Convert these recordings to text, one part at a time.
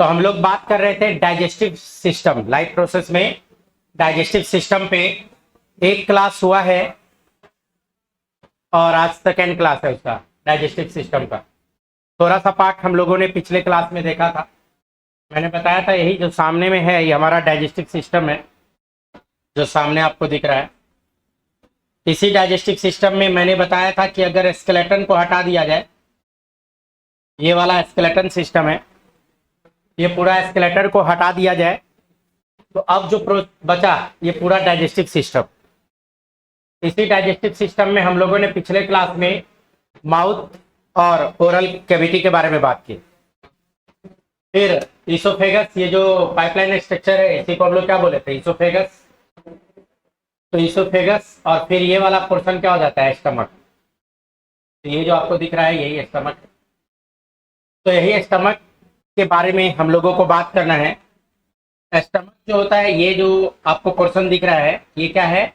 तो हम लोग बात कर रहे थे डाइजेस्टिव सिस्टम, लाइफ प्रोसेस में डाइजेस्टिव सिस्टम पे एक क्लास हुआ है और आज सेकेंड क्लास है उसका, डाइजेस्टिव सिस्टम का। थोड़ा सा पार्ट हम लोगों ने पिछले क्लास में देखा था। मैंने बताया था यही जो सामने में है ये हमारा डाइजेस्टिव सिस्टम है, जो सामने आपको दिख रहा है। इसी डाइजेस्टिव सिस्टम में मैंने बताया था कि अगर स्केलेटन को हटा दिया जाए, ये वाला स्केलेटन सिस्टम है, ये पूरा स्केलेटन को हटा दिया जाए तो अब जो बचा ये पूरा डाइजेस्टिव सिस्टम। इसी डाइजेस्टिव सिस्टम में हम लोगों ने पिछले क्लास में माउथ और ओरल कैविटी के बारे में बात की। फिर ईसोफेगस, ये जो पाइपलाइन स्ट्रक्चर है इसी को हम लोग क्या बोले थे, ईसोफेगस। तो ईसोफेगस और फिर ये वाला पोर्शन क्या हो जाता है, स्टमक। तो ये जो आपको दिख रहा है यही स्टमक। तो यही स्टमक के बारे में हम लोगों को बात करना है। स्टमक जो होता है, ये जो आपको पोर्शन दिख रहा है ये क्या है,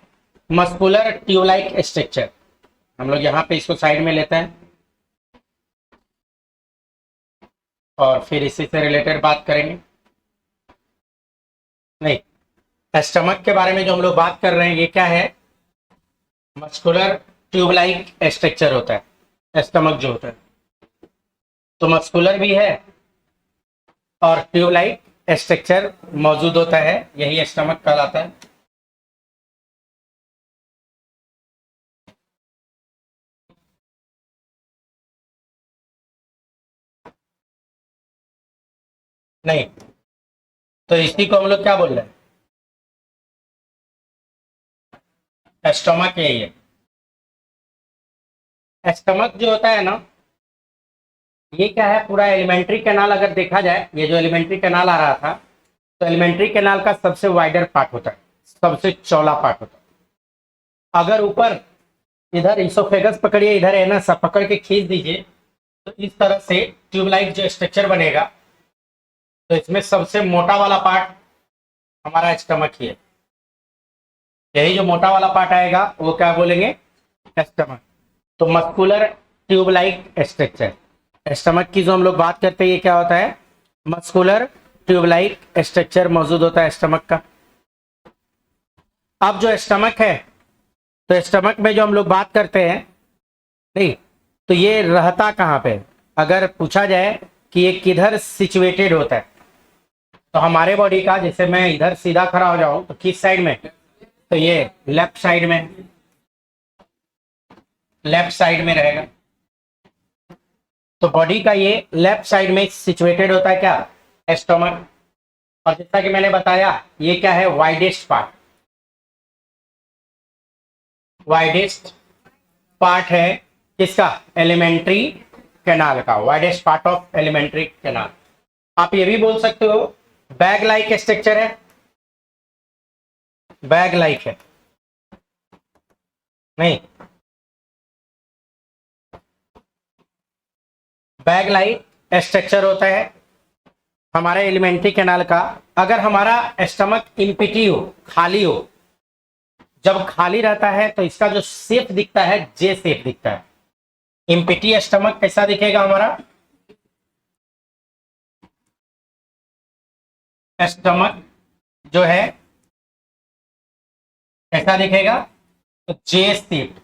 मस्कुलर ट्यूब लाइक स्ट्रक्चर। हम लोग यहाँ पे इसको साइड में लेते हैं और फिर इसी से रिलेटेड बात करेंगे। नहीं, स्टमक के बारे में जो हम लोग बात कर रहे हैं ये क्या है, मस्कुलर ट्यूब लाइक स्ट्रक्चर होता है स्टमक जो होता है। तो मस्कुलर भी है और ट्यूब लाइक स्ट्रक्चर मौजूद होता है, यही स्टमक कहलाता है। नहीं, तो इसी को हम लोग क्या बोल रहे हैं, स्टमक यही है। स्टमक जो होता है ना, ये क्या है, पूरा एलिमेंट्री कैनाल अगर देखा जाए, ये जो एलिमेंट्री कैनाल आ रहा था, तो एलिमेंट्री कैनाल का सबसे वाइडर पार्ट होता है, सबसे चौड़ा पार्ट होता है। अगर ऊपर इधर इसोफेगस पकड़िए, इधर है ना, सब पकड़ के खींच दीजिए तो इस तरह से ट्यूब लाइक जो स्ट्रक्चर बनेगा। तो इसमें सबसे मोटा वाला पार्ट हमारा स्टमक ही है। यही जो मोटा वाला पार्ट आएगा वो क्या बोलेंगे, स्टमक। तो muscular tube like structure stomach की जो हम लोग बात करते हैं, ये क्या होता है, मस्कुलर ट्यूब लाइक स्ट्रक्चर मौजूद होता है स्टमक का। अब जो स्टमक है, तो स्टमक में जो हम लोग बात करते हैं, नहीं तो ये रहता कहाँ पे, अगर पूछा जाए कि ये किधर सिचुएटेड होता है, तो हमारे बॉडी का, जैसे मैं इधर सीधा खड़ा हो जाऊं तो किस साइड में, तो ये लेफ्ट साइड में, लेफ्ट साइड में रहेगा। तो बॉडी का ये लेफ्ट साइड में सिचुएटेड होता है क्या, स्टमक। और जैसा कि मैंने बताया ये क्या है, वाइडेस्ट पार्ट, वाइडेस्ट पार्ट है किसका, एलिमेंट्री कैनाल का, widest part of alimentary canal. आप ये भी बोल सकते हो बैग लाइक स्ट्रक्चर है, बैग लाइक है, नहीं, बैग लाइक स्ट्रक्चर होता है हमारे एलिमेंट्री कैनाल का। अगर हमारा स्टमक इम्पिटी हो, खाली हो, जब खाली रहता है तो इसका जो शेप दिखता है जे शेप दिखता है। इम्पिटी स्टमक कैसा दिखेगा हमारा, स्टमक जो है कैसा दिखेगा, तो जे शेप।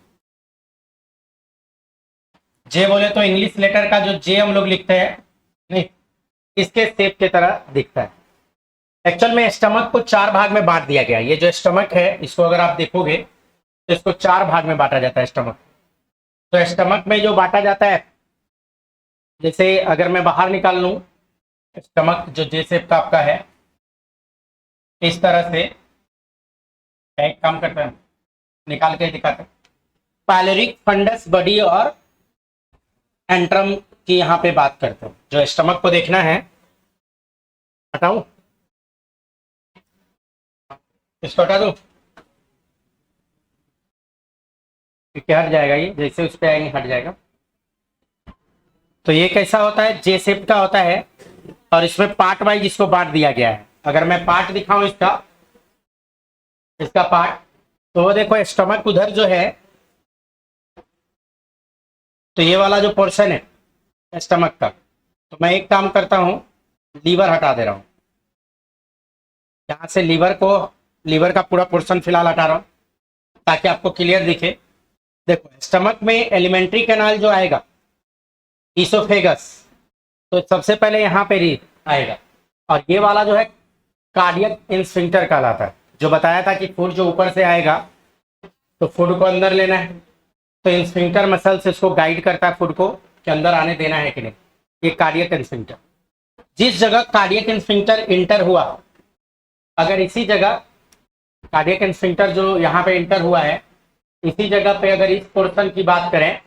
जे बोले तो इंग्लिश लेटर का जो जे हम लोग लिखते हैं, नहीं, इसके शेप की तरह दिखता है। एक्चुअल में स्टमक को चार भाग में बांट दिया गया। ये जो स्टमक है इसको अगर आप देखोगे तो इसको चार भाग में बांटा जाता है स्टमक। तो स्टमक में जो बांटा जाता है, जैसे अगर मैं बाहर निकाल लूं, स्टमक जो जे शेप का आपका है, इस तरह से एक काम करता है, निकाल के दिखाता है। पायलोरिक, फंडस, बॉडी और एंट्रम की यहाँ पे बात करते हैं। जो स्टमक को देखना है, हटाऊं, इसको हटा दो, क्या हट जाएगा, ये जैसे उस पे आएंगे हट जाएगा। तो ये कैसा होता है, जे शेप का होता है और इसमें पार्ट वाइज इसको बांट दिया गया है। अगर मैं पार्ट दिखाऊं इसका, इसका पार्ट, तो वो देखो स्टमक उधर जो है, तो ये वाला जो पोर्शन है स्टमक का, तो मैं एक काम करता हूं, लीवर हटा दे रहा हूँ यहाँ से, लीवर का पूरा पोर्शन फिलहाल हटा रहा हूँ ताकि आपको क्लियर दिखे। देखो स्टमक में एलिमेंट्री कैनाल जो आएगा ईसोफेगस, तो सबसे पहले यहाँ पे आएगा, और ये वाला जो है कार्डियक इंस्फिंक्टर कहलाता है। जो बताया था कि फूड जो ऊपर से आएगा तो फूड को अंदर लेना है, तो इंस्फिंक्टर मसल से इसको गाइड करता है फूड को कि अंदर आने देना है कि नहीं। ये कार्डियक इंस्फिंक्टर, जिस जगह कार्डियक इंस्फिंक्टर इंटर हुआ, अगर इसी जगह कार्डियक इंस्फिंक्टर जो यहाँ पे इंटर हुआ है, इसी जगह पे अगर इस पोर्शन की बात करें,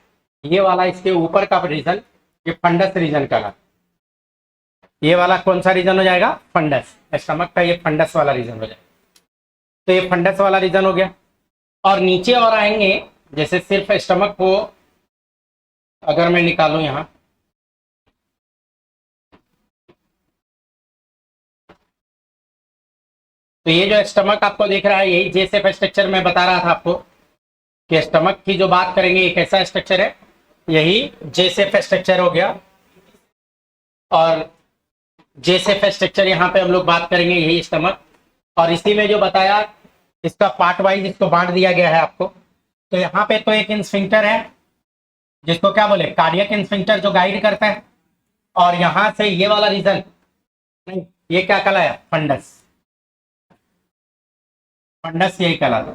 ये वाला इसके ऊपर का रीजन, ये फंडस रीजन का, ये वाला कौन सा रीजन हो जाएगा? फंडस। स्टमक का ये फंडस वाला रीजन हो जाएगा। तो ये फंडस वाला रीजन हो गया। और नीचे और आएंगे, जैसे सिर्फ स्टमक को अगर मैं निकालूं यहां, तो ये जो स्टमक आपको दिख रहा है, यही जे शेप स्ट्रक्चर मैं बता रहा था आपको कि स्टमक की जो बात करेंगे ये कैसा स्ट्रक्चर है, यही जे शेप स्ट्रक्चर हो गया। और जे शेप स्ट्रक्चर यहाँ पे हम लोग बात करेंगे, यही स्टमक। और इसी में जो बताया, इसका पार्ट वाइज इसको बांट दिया गया है आपको। तो यहाँ पे तो एक इंस्फिंक्टर है जिसको क्या बोले, कार्डियक इंस्फिंक्टर, जो गाइड करता है। और यहां से ये वाला रीजन, नहीं ये क्या कहलाया? फंडस। फंडस यही कहलाता।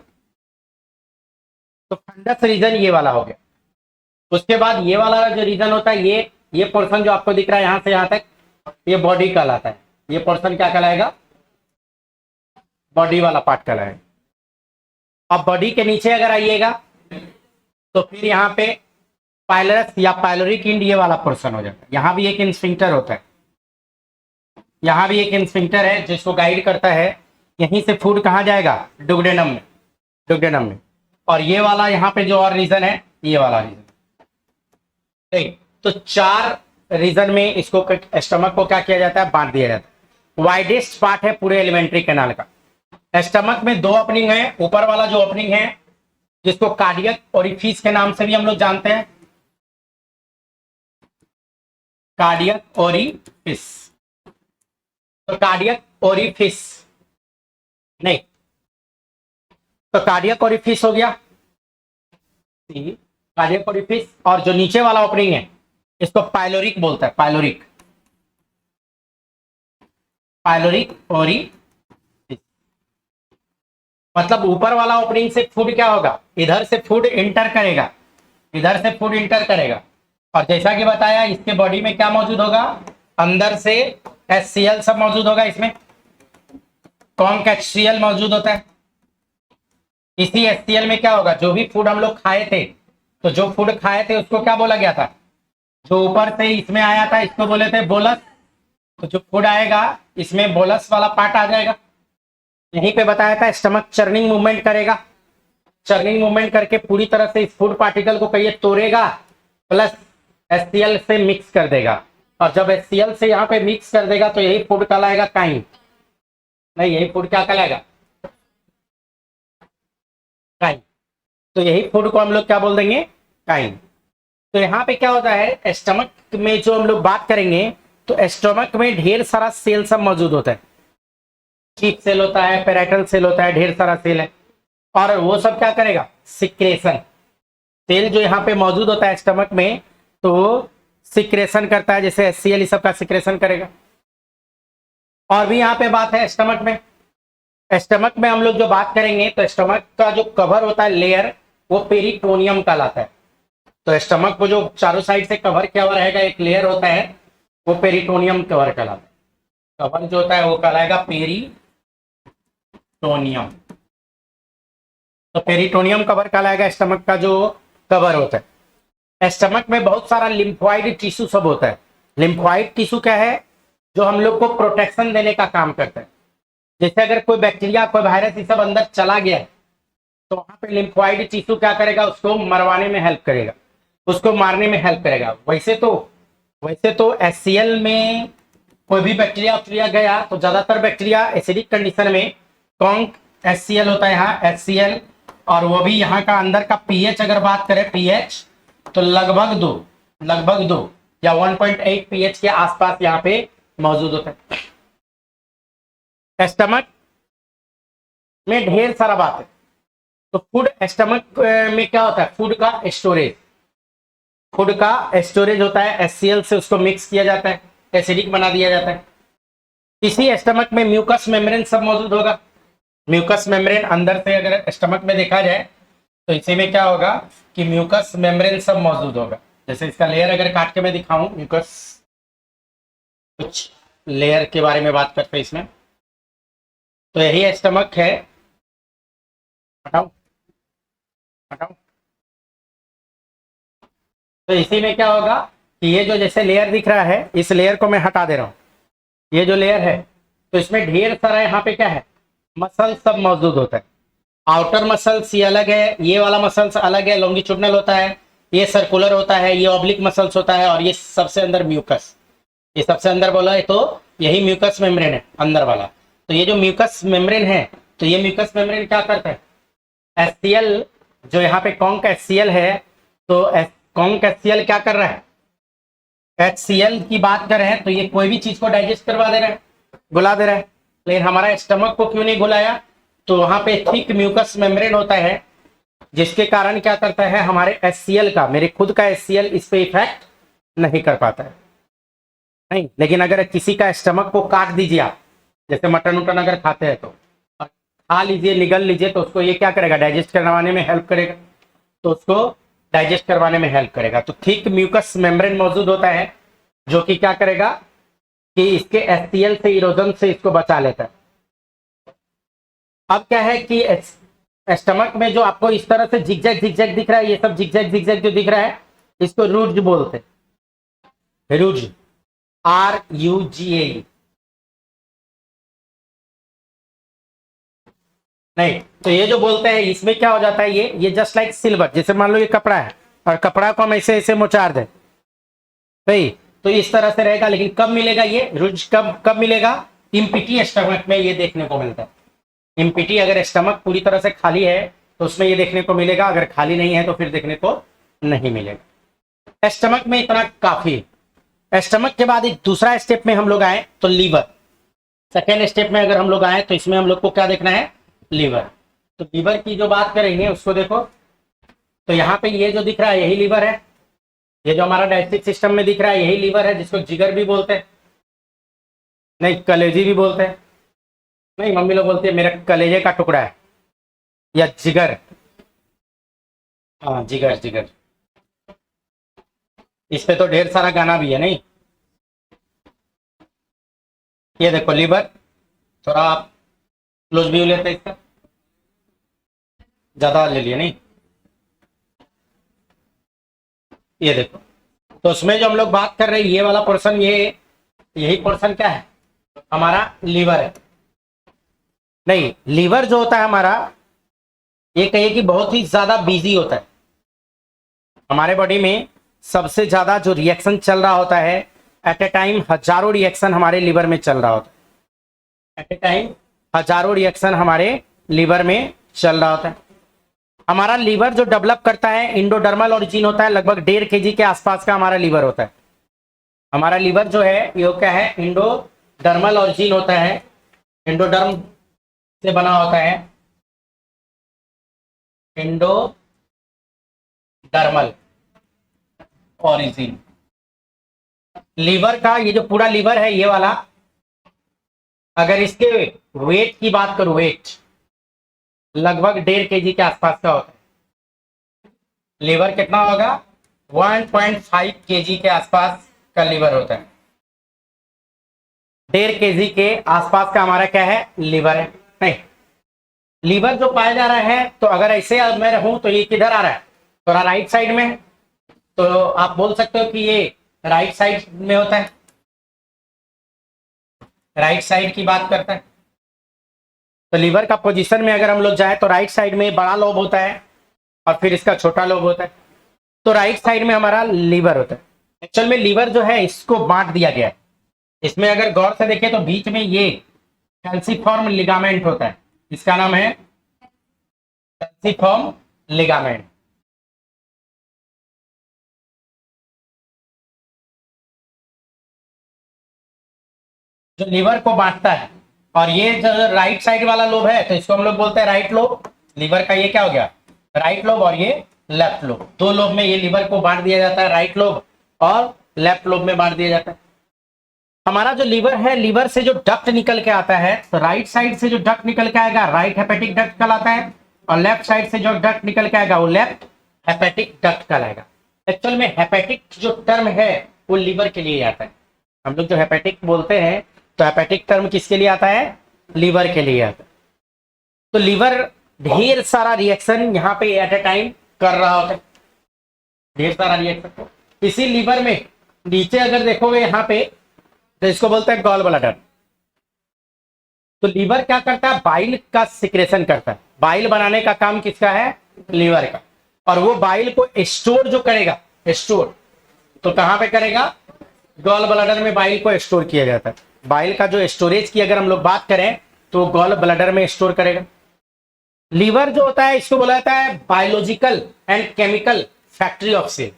तो फंडस रीजन ये वाला हो गया। उसके बाद ये वाला जो रीजन होता है, ये पोर्शन जो आपको दिख रहा है यहां से यहां तक, ये बॉडी कहलाता है। ये पोर्शन क्या कहलाएगा? बॉडी वाला पार्ट कहलाएगा। अब बॉडी के नीचे अगर आइएगा तो फिर यहाँ पे पाइलरस या पाइलोरिक इंड, ये वाला पोर्शन हो जाता है। यहाँ भी एक इंस्फिंक्टर होता है, यहाँ भी एक इंस्फिंक्टर है जिसको गाइड करता है। यहीं से फूड कहाँ जाएगा? डुगडेनम में, डुगडेनम में। और ये वाला यहाँ पे जो और रीजन है, ये वाला रीजन। ठीक, तो 4 रीजन में इसको स्टमक को क्या किया जाता है? बांट दिया जाता है। वाइडेस्ट पार्ट है पूरे एलिमेंट्री कैनाल का। स्टमक में 2 ओपनिंग है। ऊपर वाला जो ओपनिंग है, जिसको कार्डियक ओरिफिस के नाम से भी हम लोग जानते हैं, कार्डियक ओरिफिस। तो कार्डियक ओरिफिस नहीं, तो कार्डियक ओरिफिस हो गया, कार्डियक ओरिफिस। और जो नीचे वाला ओपनिंग है, इसको पाइलोरिक बोलता है, पाइलोरिक, पाइलोरिक ओरिफिस। मतलब ऊपर वाला ओपनिंग से फूड क्या होगा? इधर से फूड इंटर करेगा, इधर से फूड इंटर करेगा। और जैसा कि बताया, इसके बॉडी में क्या मौजूद होगा? अंदर से HCl सब मौजूद होगा। इसमें कॉन्क HCl मौजूद होता है। इसी HCl में क्या होगा? जो भी फूड हम लोग खाए थे, तो जो फूड खाए थे उसको क्या बोला गया था? जो ऊपर से इसमें आया था, इसको बोले थे बोलस। तो जो फूड आएगा इसमें बोलस वाला पार्ट आ जाएगा। यहीं पे बताया था स्टमक चर्निंग मूवमेंट करेगा, चर्निंग मूवमेंट करके पूरी तरह से इस फूड पार्टिकल को कहिए तोड़ेगा, प्लस HCl से मिक्स कर देगा। और जब HCl से यहाँ पे मिक्स कर देगा तो यही फूड कहलाएगा काइन। नहीं, यही फूड क्या कहलाएगा? काइन। तो यही फूड को हम लोग क्या बोल देंगे? काइन। तो यहाँ पे क्या होता है, स्टमक में जो हम लोग बात करेंगे, तो स्टमक में ढेर सारा सेल सब मौजूद होता है। चीफ सेल होता है, पेराइटल सेल होता है, ढेर सारा सेल है। और वो सब क्या करेगा? सिक्रेशन। सेल जो यहाँ पे मौजूद होता है स्टमक में, तो सिक्रेशन करता है, जैसे HCl सब का सिक्रेशन करेगा। और भी यहाँ पे बात है स्टमक में, स्टमक में हम लोग जो बात करेंगे, तो स्टमक का जो कवर होता है, लेयर, वो पेरिटोनियम कहलाता है। तो स्टमक को जो चारों साइड से कवर किया हुआ रहेगा, एक लेयर होता है, वो पेरिटोनियम कवर कहलाता है। कवर जो होता है वो कहलाएगा पेरिटोनियम। तो पेरिटोनियम कवर कहलाएगा स्टमक का जो कवर होता है। स्टमक में बहुत सारा लिम्फोइड टिश्यू सब होता है। लिम्फोइड टिश्यू क्या है? जो हम लोग को प्रोटेक्शन देने का काम करता है। जैसे अगर कोई बैक्टीरिया, कोई वायरस ये सब अंदर चला गया है, तो वहां पे लिम्फोइड टिश्यू क्या करेगा? उसको मरवाने में हेल्प करेगा, उसको मारने में हेल्प करेगा। वैसे तो HCl में कोई भी बैक्टीरिया गया तो ज्यादातर बैक्टीरिया एसिडिक कंडीशन में कॉन्क HCl होता है, यहाँ HCl। और वो भी यहाँ का अंदर का pH अगर बात करें, pH तो लगभग 2 या 1.8 pH के आसपास यहाँ पे मौजूद होता है। स्टमक में ढेर सारा बात है। तो फूड स्टमक में क्या होता है, फूड का स्टोरेज, फूड का स्टोरेज होता है, HCl से उसको मिक्स किया जाता है, एसिडिक बना दिया जाता है। इसी स्टमक में म्यूकस मेम्ब्रेन सब मौजूद होगा। म्यूकस मेम्ब्रेन अंदर से अगर स्टमक में देखा जाए तो इसी में क्या होगा कि म्यूकस मेम्ब्रेन सब मौजूद होगा। जैसे इसका लेयर अगर काट के मैं दिखाऊं, म्यूकस, कुछ लेयर के बारे में बात करते हैं इसमें, तो यही स्टमक है। हटाओ हटाओ। तो इसी में क्या होगा कि ये जो जैसे लेयर दिख रहा है, इस लेयर को मैं हटा दे रहा हूं, ये जो लेयर है, तो इसमें ढेर सारा यहाँ पे क्या है, मसल सब मौजूद होता है। आउटर मसल्स ये अलग है, ये वाला मसल्स अलग है, लॉन्गिट्यूडनल होता है, ये सर्कुलर होता है, ये ऑब्लिक मसल्स होता है, और ये सबसे अंदर म्यूकस, ये सबसे अंदर बोला है तो यही म्यूकस मेम्ब्रेन है अंदर वाला। तो ये जो म्यूकस मेम्ब्रेन है, तो ये म्यूकस मेम्ब्रेन क्या करता है, HCl, जो यहाँ पे कॉन्क HCl है, तो कॉन्क HCl क्या कर रहा है, HCl की बात कर रहे हैं तो ये कोई भी चीज को डाइजेस्ट करवा दे रहा है, घुला दे रहा है। लेकिन हमारा स्टमक को क्यों नहीं घुलाया, तो वहां पे थिक म्यूकस मेम्ब्रेन होता है, जिसके कारण क्या करता है, हमारे HCl का, मेरे खुद का HCl इस पे इफेक्ट नहीं कर पाता है। नहीं, लेकिन अगर किसी का स्टमक को काट दीजिए आप, जैसे मटन उटन अगर खाते हैं तो खा लीजिए, निगल लीजिए, तो उसको ये क्या करेगा, डाइजेस्ट करवाने में हेल्प करेगा, तो उसको डाइजेस्ट करवाने में हेल्प करेगा। तो थिक म्यूकस मेम्ब्रेन मौजूद होता है, जो कि क्या करेगा कि इसके HCl से, इरोजन से इसको बचा लेता है। अब क्या है कि स्टमक में जो आपको इस तरह से जिगजैग जिगजैग दिख रहा है, ये सब जिगजैग जिगजैग जो दिख रहा है, इसको रूज बोलते हैं, रूज, RUGA। नहीं, तो ये जो बोलते हैं इसमें क्या हो जाता है, ये जस्ट लाइक सिल्वर, जैसे मान लो ये कपड़ा है और कपड़ा को हम ऐसे ऐसे मोचार दें, सही, तो इस तरह से रहेगा। लेकिन कब मिलेगा ये रूज, कब कब मिलेगा, इम्पिटी स्टमक में ये देखने को मिलता है। इम्पिटी, अगर स्टमक पूरी तरह से खाली है तो उसमें ये देखने को मिलेगा, अगर खाली नहीं है तो फिर देखने को नहीं मिलेगा। स्टमक में इतना काफी है। स्टमक के बाद एक दूसरा स्टेप में हम लोग आए तो लीवर, सेकेंड स्टेप में अगर हम लोग आए तो इसमें हम लोग को क्या देखना है, लीवर। तो लीवर की जो बात करेंगे उसको देखो, तो यहाँ पे ये जो दिख रहा है यही लीवर है, ये जो हमारा डाइजेस्टिव सिस्टम में दिख रहा है यही लीवर है, जिसको जिगर भी बोलते हैं, नहीं कलेजी भी बोलते हैं, नहीं मम्मी लोग बोलती है मेरा कलेजे का टुकड़ा है, या जिगर, हाँ जिगर जिगर। इस पे तो ढेर सारा गाना भी है, नहीं, ये देखो लीवर, थोड़ा आप क्लोज व्यू लेते हैं इसका, ज्यादा ले लिए, नहीं, ये देखो। तो उसमें जो हम लोग बात कर रहे हैं ये वाला पोर्शन, ये यही पोर्शन क्या है, हमारा लीवर है। नहीं, लीवर जो होता है हमारा, ये कहिए कि बहुत ही ज्यादा बिजी होता है। हमारे बॉडी में सबसे ज्यादा जो रिएक्शन चल रहा होता है, एट ए टाइम हजारों रिएक्शन हमारे लीवर में चल रहा होता है, एट ए टाइम हजारों रिएक्शन हमारे लीवर में चल रहा होता है। हमारा लीवर जो डेवलप करता है, इंडोडर्मल ओरिजिन होता है, लगभग 1.5 kg के आसपास का हमारा लीवर होता है। हमारा लीवर जो है ये क्या है, इंडोडर्मल ओरिजिन होता है, इंडोडर्म से बना होता है, इंडोडर्मल ओरिजिन। लीवर का ये जो पूरा लीवर है ये वाला, अगर इसके वेट की बात करूं, वेट लगभग 1.5 kg के आसपास का होता है। लीवर कितना होगा, 1.5 kg के आसपास का लीवर होता है। 1.5 kg के आसपास का हमारा क्या है, लीवर है। नहीं, लीवर जो पाया जा रहा है, तो अगर ऐसे मैं रहूं तो ये किधर आ रहा है, थोड़ा राइट साइड में, तो आप बोल सकते हो कि ये राइट साइड में होता है, राइट साइड की बात करता है। तो लीवर का पोजीशन में अगर हम लोग जाए तो राइट साइड में बड़ा लोब होता है और फिर इसका छोटा लोब होता है, तो राइट साइड में हमारा लीवर होता है। एक्चुअल में लीवर जो है इसको बांट दिया गया है, इसमें अगर गौर से देखें तो बीच में ये कैल्सीफॉर्म लिगामेंट होता है, इसका नाम है कैल्सीफॉर्म लिगामेंट। जो लीवर को बांटता है। और ये जो राइट साइड वाला लोब है तो इसको हम लोग बोलते हैं राइट लोब। लीवर का ये क्या हो गया, राइट लोब, और ये लेफ्ट लोब। दो लोब में ये लीवर को बांट दिया जाता है, राइट लोब और लेफ्ट लोब में बांट दिया जाता है। हमारा जो लीवर है, लीवर से जो डक्ट निकल के आता है, तो राइट साइड से जो डक्ट निकल के आएगा राइट हेपेटिक डक्ट कहलाता है, और लेफ्ट साइड से जो डक्ट निकल के आएगा वो लेफ्ट हेपेटिक डक्ट कहलाएगा। एक्चुअल में हेपेटिक जो टर्म है वो लीवर के लिए आता है। हम लोग जो हेपेटिक बोलते हैं तो हेपेटिक टर्म किसके लिए आता है, लीवर के लिए आता है। तो लीवर ढेर सारा रिएक्शन यहाँ पे एट ए टाइम कर रहा होता है, ढेर सारा रिएक्शन। इसी लीवर में नीचे अगर देखोगे यहाँ पे तो इसको बोलते हैं गॉल ब्लैडर। तो लीवर क्या करता है, बाइल का सिक्रेशन करता है। बाइल बनाने का काम किसका है, लीवर का। और वो बाइल को स्टोर जो करेगा, स्टोर तो कहां पे करेगा, गॉल ब्लैडर में बाइल को स्टोर किया जाता है। बाइल का जो स्टोरेज की अगर हम लोग बात करें तो गॉल ब्लैडर में स्टोर करेगा। लीवर जो होता है इसको बोला जाता है biological and chemical factory of cell.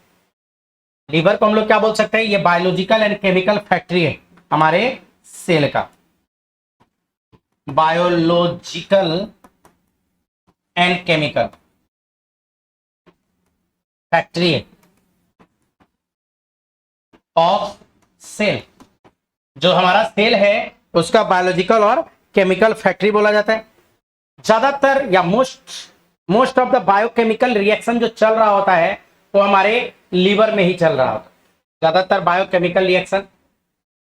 Liver को हम लोग क्या बोल सकते हैं, ये बायोलॉजिकल एंड केमिकल फैक्ट्री है हमारे सेल का। बायोलॉजिकल एंड केमिकल फैक्ट्री है ऑफ सेल। जो हमारा सेल है उसका बायोलॉजिकल और केमिकल फैक्ट्री बोला जाता है। ज्यादातर या most of the biochemical reaction जो चल रहा होता है वो हमारे लीवर में ही चल रहा होता है। ज्यादातर बायोकेमिकल रिएक्शन,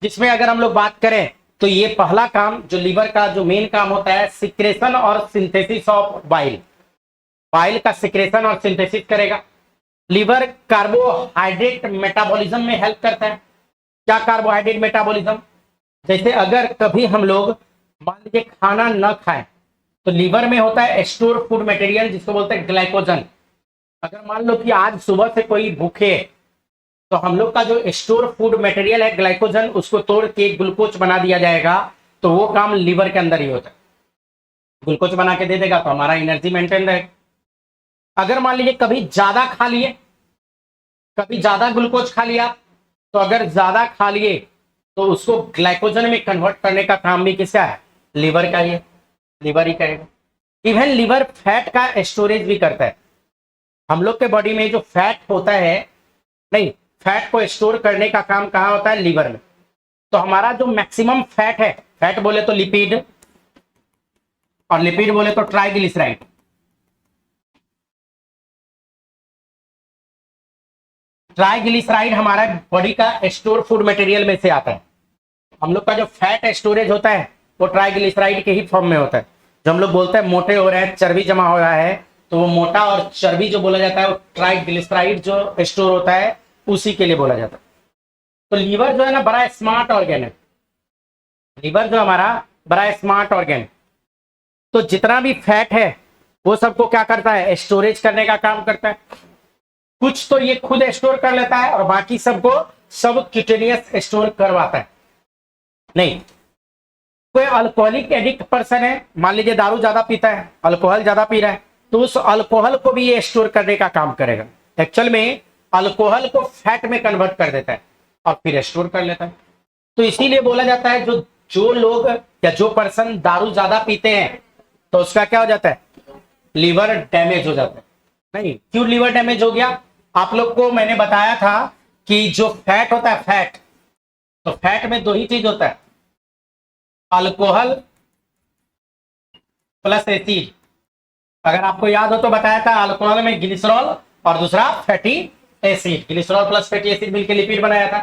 जिसमें अगर हम लोग बात करें तो ये पहला काम जो लीवर का जो मेन काम होता है, सिक्रेशन और सिंथेसिस ऑफ बाइल। बाइल का सिक्रेशन और सिंथेसिस करेगा। लीवर कार्बोहाइड्रेट मेटाबॉलिज्म में हेल्प करता है। क्या कार्बोहाइड्रेट मेटाबॉलिज्म, जैसे अगर कभी हम लोग मान लीजिए खाना न खाएं तो लीवर में होता है स्टोर फूड मटेरियल जिसको बोलते हैं ग्लाइकोजन। अगर मान लो कि आज सुबह से कोई भूखे तो हम लोग का जो स्टोर फूड मटेरियल है ग्लाइकोजन, उसको तोड़ के ग्लूकोज बना दिया जाएगा। तो वो काम लीवर के अंदर ही होता है, ग्लूकोज बना के दे देगा तो हमारा एनर्जी मेंटेन रहेगा। अगर मान लीजिए कभी ज्यादा खा लिए, कभी ज्यादा ग्लूकोज खा लिया, तो अगर ज्यादा खा लिए तो उसको ग्लाइकोजन में कन्वर्ट करने का काम भी किसका है, लीवर का ही है, लीवर ही करेगा। इवन लीवर फैट का स्टोरेज भी करता है। हम लोग के बॉडी में जो फैट होता है, नहीं, फैट को स्टोर करने का काम कहाँ होता है, लीवर में। तो हमारा जो मैक्सिमम फैट है, फैट बोले तो लिपिड, और लिपिड बोले तो ट्राइग्लिसराइड। ट्राइग्लिसराइड हमारा बॉडी का स्टोर फूड मटेरियल में से आता है। हम लोग का जो फैट स्टोरेज होता है वो ट्राइग्लिसराइड के ही फॉर्म में होता है। जो हम लोग बोलते हैं मोटे हो रहे हैं, चर्बी जमा हो रहा है, तो वो मोटा और चर्बी जो बोला जाता है वो ट्राइग्लिसराइड जो स्टोर होता है उसी के लिए बोला जाता है। तो लीवर जो है ना बड़ा स्मार्ट ऑर्गन है। लीवर जो हमारा बड़ा स्मार्ट ऑर्गन, तो जितना भी फैट है वो सबको क्या करता है, स्टोरेज करने का काम करता है। कुछ तो ये खुद स्टोर कर लेता है और बाकी सबको सब क्यूटेनियस स्टोर करवाता है। नहीं, कोई अल्कोहलिक एडिक्ट पर्सन है, मान लीजिए दारू ज्यादा पीता है, अल्कोहल ज्यादा पी रहा है, तो उस अल्कोहल को भी ये स्टोर करने का काम करेगा। एक्चुअल में अल्कोहल को फैट में कन्वर्ट कर देता है और फिर स्टोर कर लेता है। तो इसीलिए बोला जाता है जो लोग या जो पर्सन दारू ज्यादा पीते हैं तो उसका क्या हो जाता है, लीवर डैमेज हो जाता है। नहीं, क्यों लीवर डैमेज हो गया, आप लोग को मैंने बताया था कि जो फैट होता है, फैट, तो फैट में दो ही चीज होता है, अल्कोहल प्लस एसिड। अगर आपको याद हो तो बताया था, अल्कोहल में ग्लिसरॉल और दूसरा fatty acid, glycerol plus fatty acid मिलकर लिपिड बनाया था।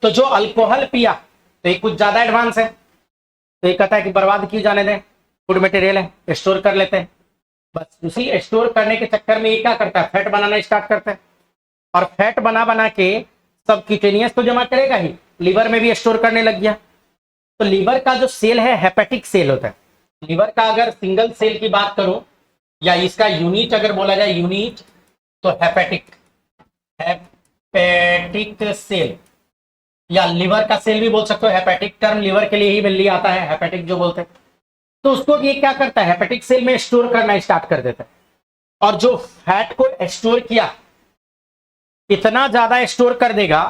तो जो अल्कोहल पिया तो ये कुछ ज्यादा एडवांस है, तो ये कहता है कि बर्बाद क्यों जाने दें, फूड मटेरियल है, स्टोर कर लेते हैं। बस उसी स्टोर करने के चक्कर में ये क्या करता है, फैट बनाना स्टार्ट करता है। और फैट बना बना के सब क्यूटेनियस तो जमा करेगा ही, लीवर में भी स्टोर करने लग गया। तो लीवर का जो सेल है हेपेटिक सेल होता है। लीवर का अगर सिंगल सेल की बात करूं या इसका यूनिट अगर बोला जाए यूनिट, तो हेपेटिक सेल या लीवर का सेल भी बोल सकते हो। हेपेटिक टर्म लीवर के लिए ही मिलनी आता है, हेपेटिक जो बोलते हैं। तो उसको ये क्या करता है, हेपेटिक सेल में स्टोर करना स्टार्ट कर देता है। और जो फैट को स्टोर किया इतना ज्यादा स्टोर कर देगा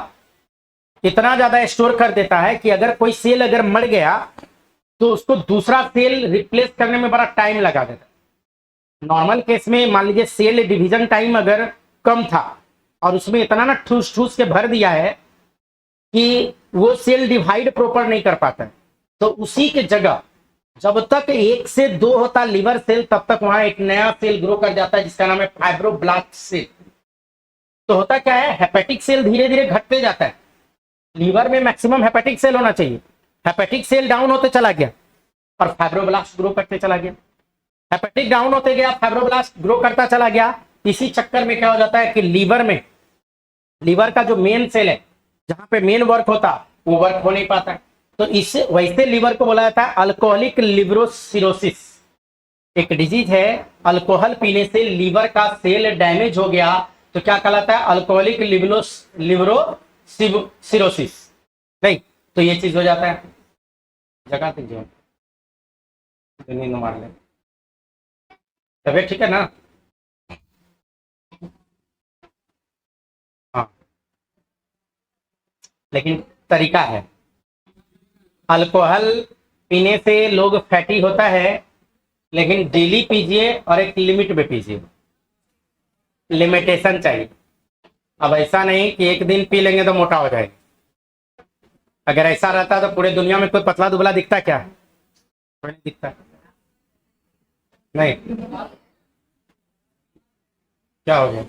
इतना ज्यादा स्टोर कर देता है कि अगर कोई सेल अगर मर गया तो उसको दूसरा सेल रिप्लेस करने में बड़ा टाइम लगा देता है। नॉर्मल केस में मान लीजिए सेल डिवीजन टाइम अगर कम था और उसमें इतना ना ठूस ठूस के भर दिया है कि वो सेल डिवाइड प्रॉपर नहीं कर पाता है, तो उसी के जगह जब तक 1 से 2 होता लीवर सेल तब तक वहां एक नया सेल ग्रो कर जाता है जिसका नाम है फाइब्रोब्लास्ट सेल। तो होता क्या है, हेपेटिक सेल धीरे धीरे घटते जाता है। लीवर में मैक्सिमम हेपेटिक सेल होना चाहिए, हेपेटिक सेल डाउन होते चला गया और फाइब्रोब्लास्ट ग्रो करते चला गया। हेपेटिक डाउन होते गया, फाइब्रोब्लास्ट ग्रो करता चला गया। इसी चक्कर में क्या हो जाता है कि लीवर का जो मेन सेल है जहां पे मेन वर्क होता वो वर्क हो नहीं पाता है। तो इससे वैसे लीवर को बोला जाता है अल्कोहलिक लिवरोसिरोसिस। एक डिजीज है, अल्कोहल पीने से लीवर का सेल डैमेज हो गया तो क्या कहलाता है, अल्कोहलिक लिवरोसिरोसिस। नहीं तो ये चीज हो जाता है। जगह दीजिए, नींद मार ले। तबियत ठीक है ना? हाँ, लेकिन तरीका है। अल्कोहल पीने से लोग फैटी होता है, लेकिन डेली पीजिए और एक लिमिट में पीजिए, लिमिटेशन चाहिए। अब ऐसा नहीं कि एक दिन पी लेंगे तो मोटा हो जाएगा। अगर ऐसा रहता तो पूरे दुनिया में कोई पतला दुबला दिखता क्या? कोई नहीं दिखता। नहीं, क्या हो गया?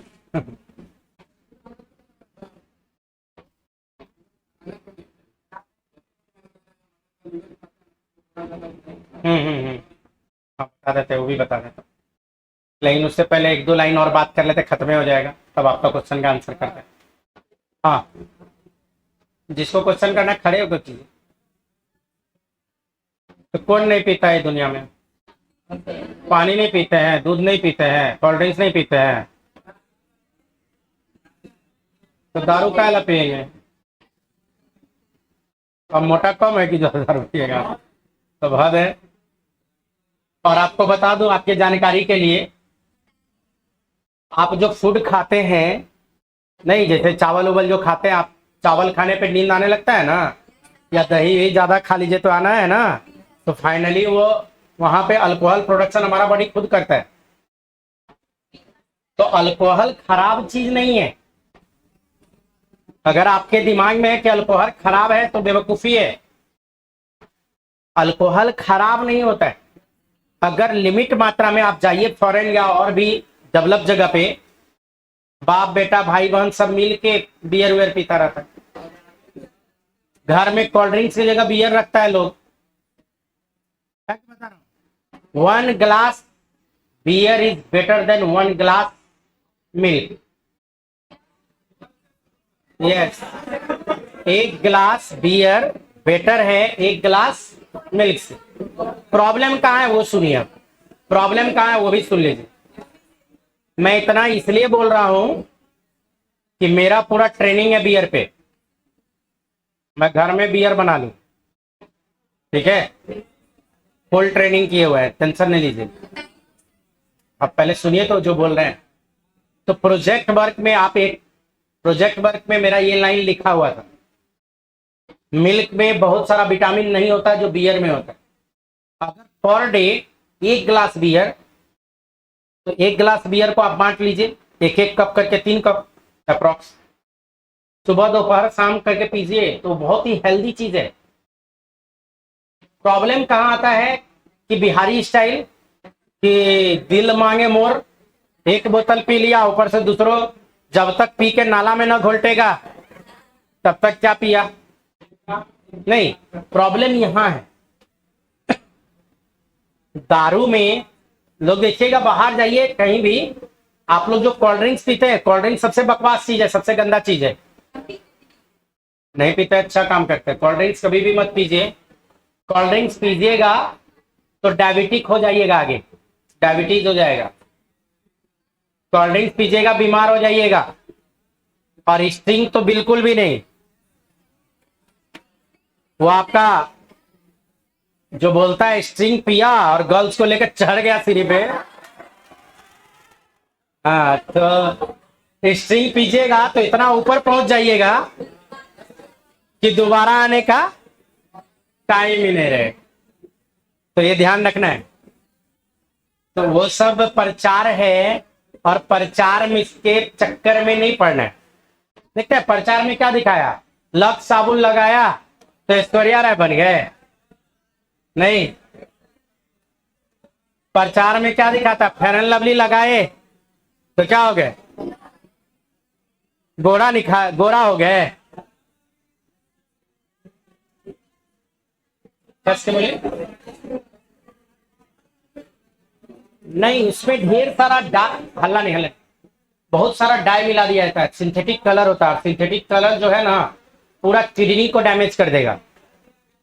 हाँ बता देते, वो भी बता देते, लेकिन उससे पहले 1-2 लाइन और बात कर लेते, खत्म हो जाएगा, तब आपका क्वेश्चन का आंसर करते हैं। हाँ, जिसको क्वेश्चन करना है खड़े होकर कीजिए। तो कौन नहीं पीता है दुनिया में? पानी नहीं पीते हैं, दूध नहीं पीते हैं, कोल्ड ड्रिंक्स नहीं पीते हैं, तो दारू का ला पियेंगे? अब मोटा कम है कि जो दारू पिएगा, तो हद है। और आपको बता दूं आपके जानकारी के लिए, आप जो फूड खाते हैं, नहीं जैसे चावल उवल जो खाते हैं आप, चावल खाने पे नींद आने लगता है ना, या दही वही ज्यादा खा लीजिए तो आना है ना, तो फाइनली वो वहां पे अल्कोहल प्रोडक्शन हमारा बॉडी खुद करता है। तो अल्कोहल खराब चीज नहीं है। अगर आपके दिमाग में है कि अल्कोहल खराब है तो बेवकूफी है। अल्कोहल खराब नहीं होता है। अगर लिमिट मात्रा में आप जाइए फॉरेन या और भी डेवलप जगह पे, बाप बेटा भाई बहन सब मिल के बियर वियर पीता रहता है। घर में कोल्ड ड्रिंक्स की जगह बियर रखता है लोग। क्या बता रहा हूं, 1 glass beer is better than 1 glass milk. Yes, 1 glass beer better है 1 ग्लास मिल्क से। प्रॉब्लम कहाँ है वो सुनिए, आप प्रॉब्लम कहाँ है वो भी सुन लीजिए। मैं इतना इसलिए बोल रहा हूं कि मेरा पूरा ट्रेनिंग है बियर पे, मैं घर में बियर बना लूं, ठीक है, फुल ट्रेनिंग किए हुआ है, टेंशन नहीं लीजिए। अब पहले सुनिए तो जो बोल रहे हैं। तो प्रोजेक्ट वर्क में आप एक प्रोजेक्ट वर्क में मेरा ये लाइन लिखा हुआ था, मिल्क में बहुत सारा विटामिन नहीं होता जो बियर में होता है। अगर पर डे 1 ग्लास बियर, तो 1 ग्लास बियर को आप बांट लीजिए, 1-1 कप करके 3 कप अप्रोक्स, सुबह दोपहर शाम करके पीजिए, तो बहुत ही हेल्दी चीज है। प्रॉब्लम कहाँ आता है कि बिहारी स्टाइल कि दिल मांगे मोर, 1 बोतल पी लिया, ऊपर से दूसरों जब तक पी के नाला में न घोलटेगा तब तक क्या पिया। नहीं, प्रॉब्लम यहां है दारू में। लोग देखिएगा, बाहर जाइए कहीं भी, आप लोग जो कोल्ड ड्रिंक्स पीते हैं, कोल्ड ड्रिंक सबसे बकवास चीज है, सबसे गंदा चीज है। नहीं पीते, अच्छा काम करते हैं। कोल्ड ड्रिंक्स कभी भी मत पीजिए। कोल्ड ड्रिंक्स पीजिएगा तो डायबिटिक हो जाइएगा, आगे डायबिटीज हो जाएगा। कोल्ड ड्रिंक्स पीजिएगा बीमार हो जाइएगा। और स्ट्रिंग तो बिल्कुल भी नहीं, वो आपका जो बोलता है स्ट्रिंग पिया और गर्ल्स को लेकर चढ़ गया सीढ़ी पे, हाँ, तो स्ट्रिंग पीजिएगा तो इतना ऊपर पहुंच जाइएगा कि दोबारा आने का टाइम ही नहीं रहे। तो ये ध्यान रखना है। तो वो सब प्रचार है, और प्रचार में इसके चक्कर में नहीं पड़ना है। देखते हैं प्रचार में क्या दिखाया, लक्स साबुन लगाया तो ऐश्वर्या राय बन गए, नहीं। प्रचार में क्या दिखाता, फेयर एंड लवली लगाए तो क्या हो गए, गोरा हो गए। कैसे बोले, नहीं इसमें ढेर सारा हल्ला नहीं, हल्ला बहुत सारा डाई मिला दिया जाता है, सिंथेटिक कलर होता है। सिंथेटिक कलर जो है ना पूरा किडनी को डैमेज कर देगा।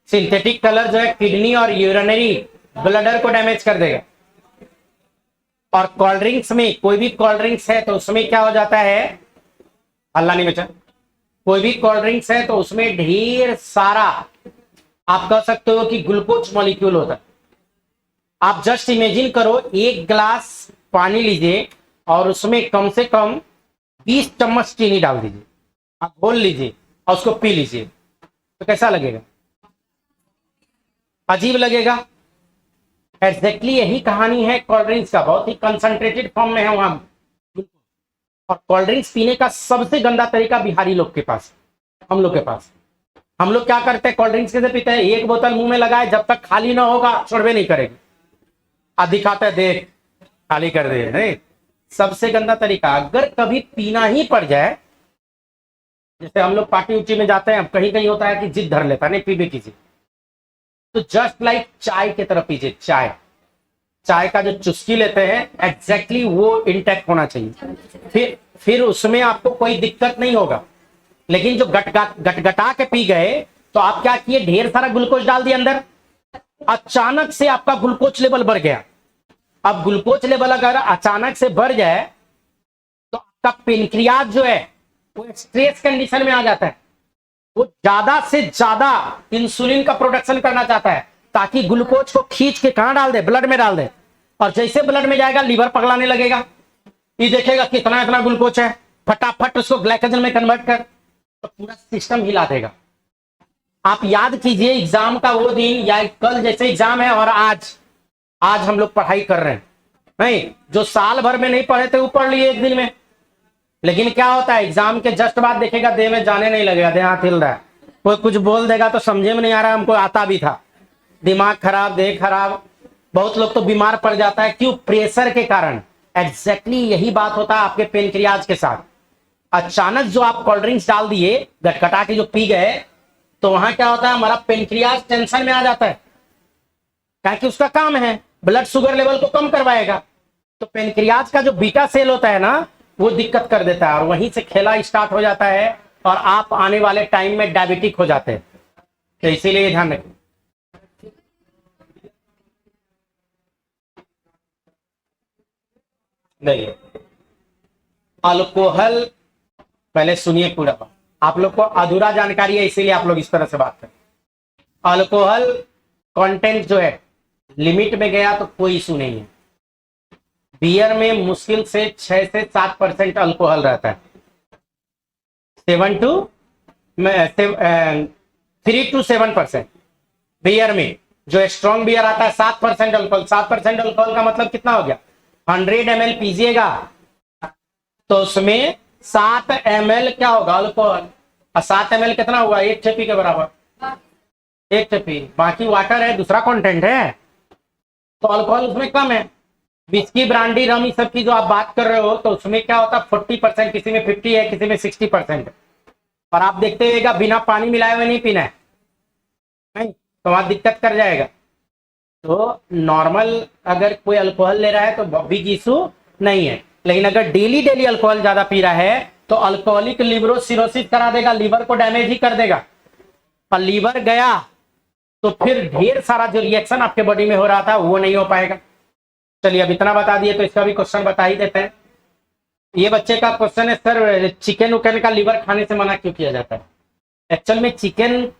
सिंथेटिक कलर जो है किडनी और यूरिनरी ब्लडर को डैमेज कर देगा। और कोल्ड ड्रिंक्स में, कोई भी कोल्ड ड्रिंक्स है तो उसमें क्या हो जाता है, हल्ला नहीं बचा, कोई भी कोल्ड ड्रिंक्स है तो उसमें ढेर सारा आप कह सकते हो कि ग्लूकोज मॉलिक्यूल होता है। आप जस्ट इमेजिन करो, एक ग्लास पानी लीजिए और उसमें कम से कम 20 चम्मच चीनी डाल दीजिए, आप घोल लीजिए और उसको पी लीजिए, तो कैसा लगेगा, अजीब लगेगा। एग्जैक्टली यही कहानी है कोल्ड ड्रिंक्स का, बहुत ही कंसंट्रेटेड फॉर्म में है वहां। और कोल्ड ड्रिंक्स पीने का सबसे गंदा तरीका बिहारी लोग के पास, हम लोग के पास। हम लोग क्या करते हैं, कोल्ड ड्रिंक्स कैसे पीते हैं, एक बोतल मुंह में लगाए जब तक खाली ना होगा छोड़वे नहीं करेगी, दिखाते हैं देख खाली कर दे। नहीं, सबसे गंदा तरीका, अगर कभी पीना ही पड़ जाए, जैसे हम लोग पार्टी उटी में जाते हैं, कहीं कहीं होता है कि जिद धर लेता है नहीं पीबे कीजिए, तो जस्ट लाइक चाय की तरफ पीजिए। चाय का जो चुस्की लेते हैं एग्जैक्टली वो इंटैक्ट होना चाहिए, फिर उसमें आपको कोई दिक्कत नहीं होगा। लेकिन जो गटगटा के पी गए तो आप क्या किए, ढेर सारा ग्लूकोज डाल दिए अंदर, अचानक से आपका ग्लूकोज लेवल बढ़ गया। अब ग्लूकोज लेवल अगर अचानक से बढ़ जाए तो आपका पेनक्रियाज जो है वो स्ट्रेस कंडीशन में आ जाता है, वो ज्यादा से ज्यादा इंसुलिन का प्रोडक्शन करना चाहता है ताकि ग्लूकोज को खींच के कहां डाल दे, ब्लड में डाल दे। और जैसे ब्लड में जाएगा लीवर पगलाने लगेगा, ये देखेगा कितना इतना ग्लूकोज है, फटाफट उसको ग्लाइकोजन में कन्वर्ट कर, तो पूरा सिस्टम हिला देगा। आप याद कीजिए एग्जाम का वो दिन या कल जैसे एग्जाम है और आज हम लोग पढ़ाई कर रहे हैं, नहीं जो साल भर में नहीं पढ़े थे वो पढ़ लिए एक दिन में। लेकिन क्या होता है, एग्जाम के जस्ट बाद देखेगा देह में जाने नहीं लगेगा, देह हाथ हिल रहा है, कोई कुछ बोल देगा तो समझे में नहीं आ रहा, हमको आता भी था, दिमाग खराब, देह खराब, बहुत लोग तो बीमार पड़ जाता है। क्यों, प्रेशर के कारण। एग्जैक्टली यही बात होता है आपके पेनक्रियाज के साथ। अचानक जो आप कोल्ड ड्रिंक्स डाल दिए, गटगटा के जो पी गए, तो वहां क्या होता है, हमारा पेनक्रियाज टेंशन में आ जाता है, क्योंकि उसका काम है ब्लड शुगर लेवल को कम करवाएगा। तो पेनक्रियाज का जो बीटा सेल होता है ना, वो दिक्कत कर देता है और वहीं से खेला स्टार्ट हो जाता है और आप आने वाले टाइम में डायबिटिक हो जाते हैं। तो इसीलिए ध्यान रखें। नहीं, अल्कोहल, पहले सुनिए पूरा बात, आप लोग को अधूरा जानकारी है इसीलिए आप लोग इस तरह से बात करें। अल्कोहल कंटेंट जो है लिमिट में गया तो कोई इशू नहीं है। बियर में मुश्किल से 6 से 7% अल्कोहल रहता है, 3 to 7%। बियर में जो स्ट्रॉन्ग बियर आता है 7% अल्कोहल। 7% अल्कोहल का मतलब कितना हो गया, 100 ml पीजिएगा तो उसमें 7 ml क्या होगा अल्कोहल, और 7 ml कितना हुआ, 1 ठेपी के बराबर, 1 ठेपी। बाकी वाटर है, दूसरा कंटेंट है, तो अल्कोहल उसमें कम है। विस्की, ब्रांडी, रम, इस सब की जो आप बात कर रहे हो तो उसमें क्या होता है 40%, किसी में 50 है, किसी में 60%। और आप देखते हुएगा बिना पानी मिलाए हुए नहीं पीना है, नहीं तो वहां दिक्कत कर जाएगा। तो नॉर्मल अगर कोई अल्कोहल ले रहा है तो बिग इशू नहीं है। लेकिन अगर डेली डेली अल्कोहल ज्यादा पी रहा है तो अल्कोहलिक लिवरो सिरोसिस करा देगा, लीवर को डैमेज ही कर देगा। और लीवर गया तो फिर ढेर सारा जो रिएक्शन आपके बॉडी में हो रहा था वो नहीं हो पाएगा। चलिए अब इतना बता दिए तो इसका भी क्वेश्चन बता ही देते हैं। ये बच्चे का क्वेश्चन है, सर चिकन उकन का लीवर खाने से मना क्यों किया जाता है। एक्चुअल में चिकन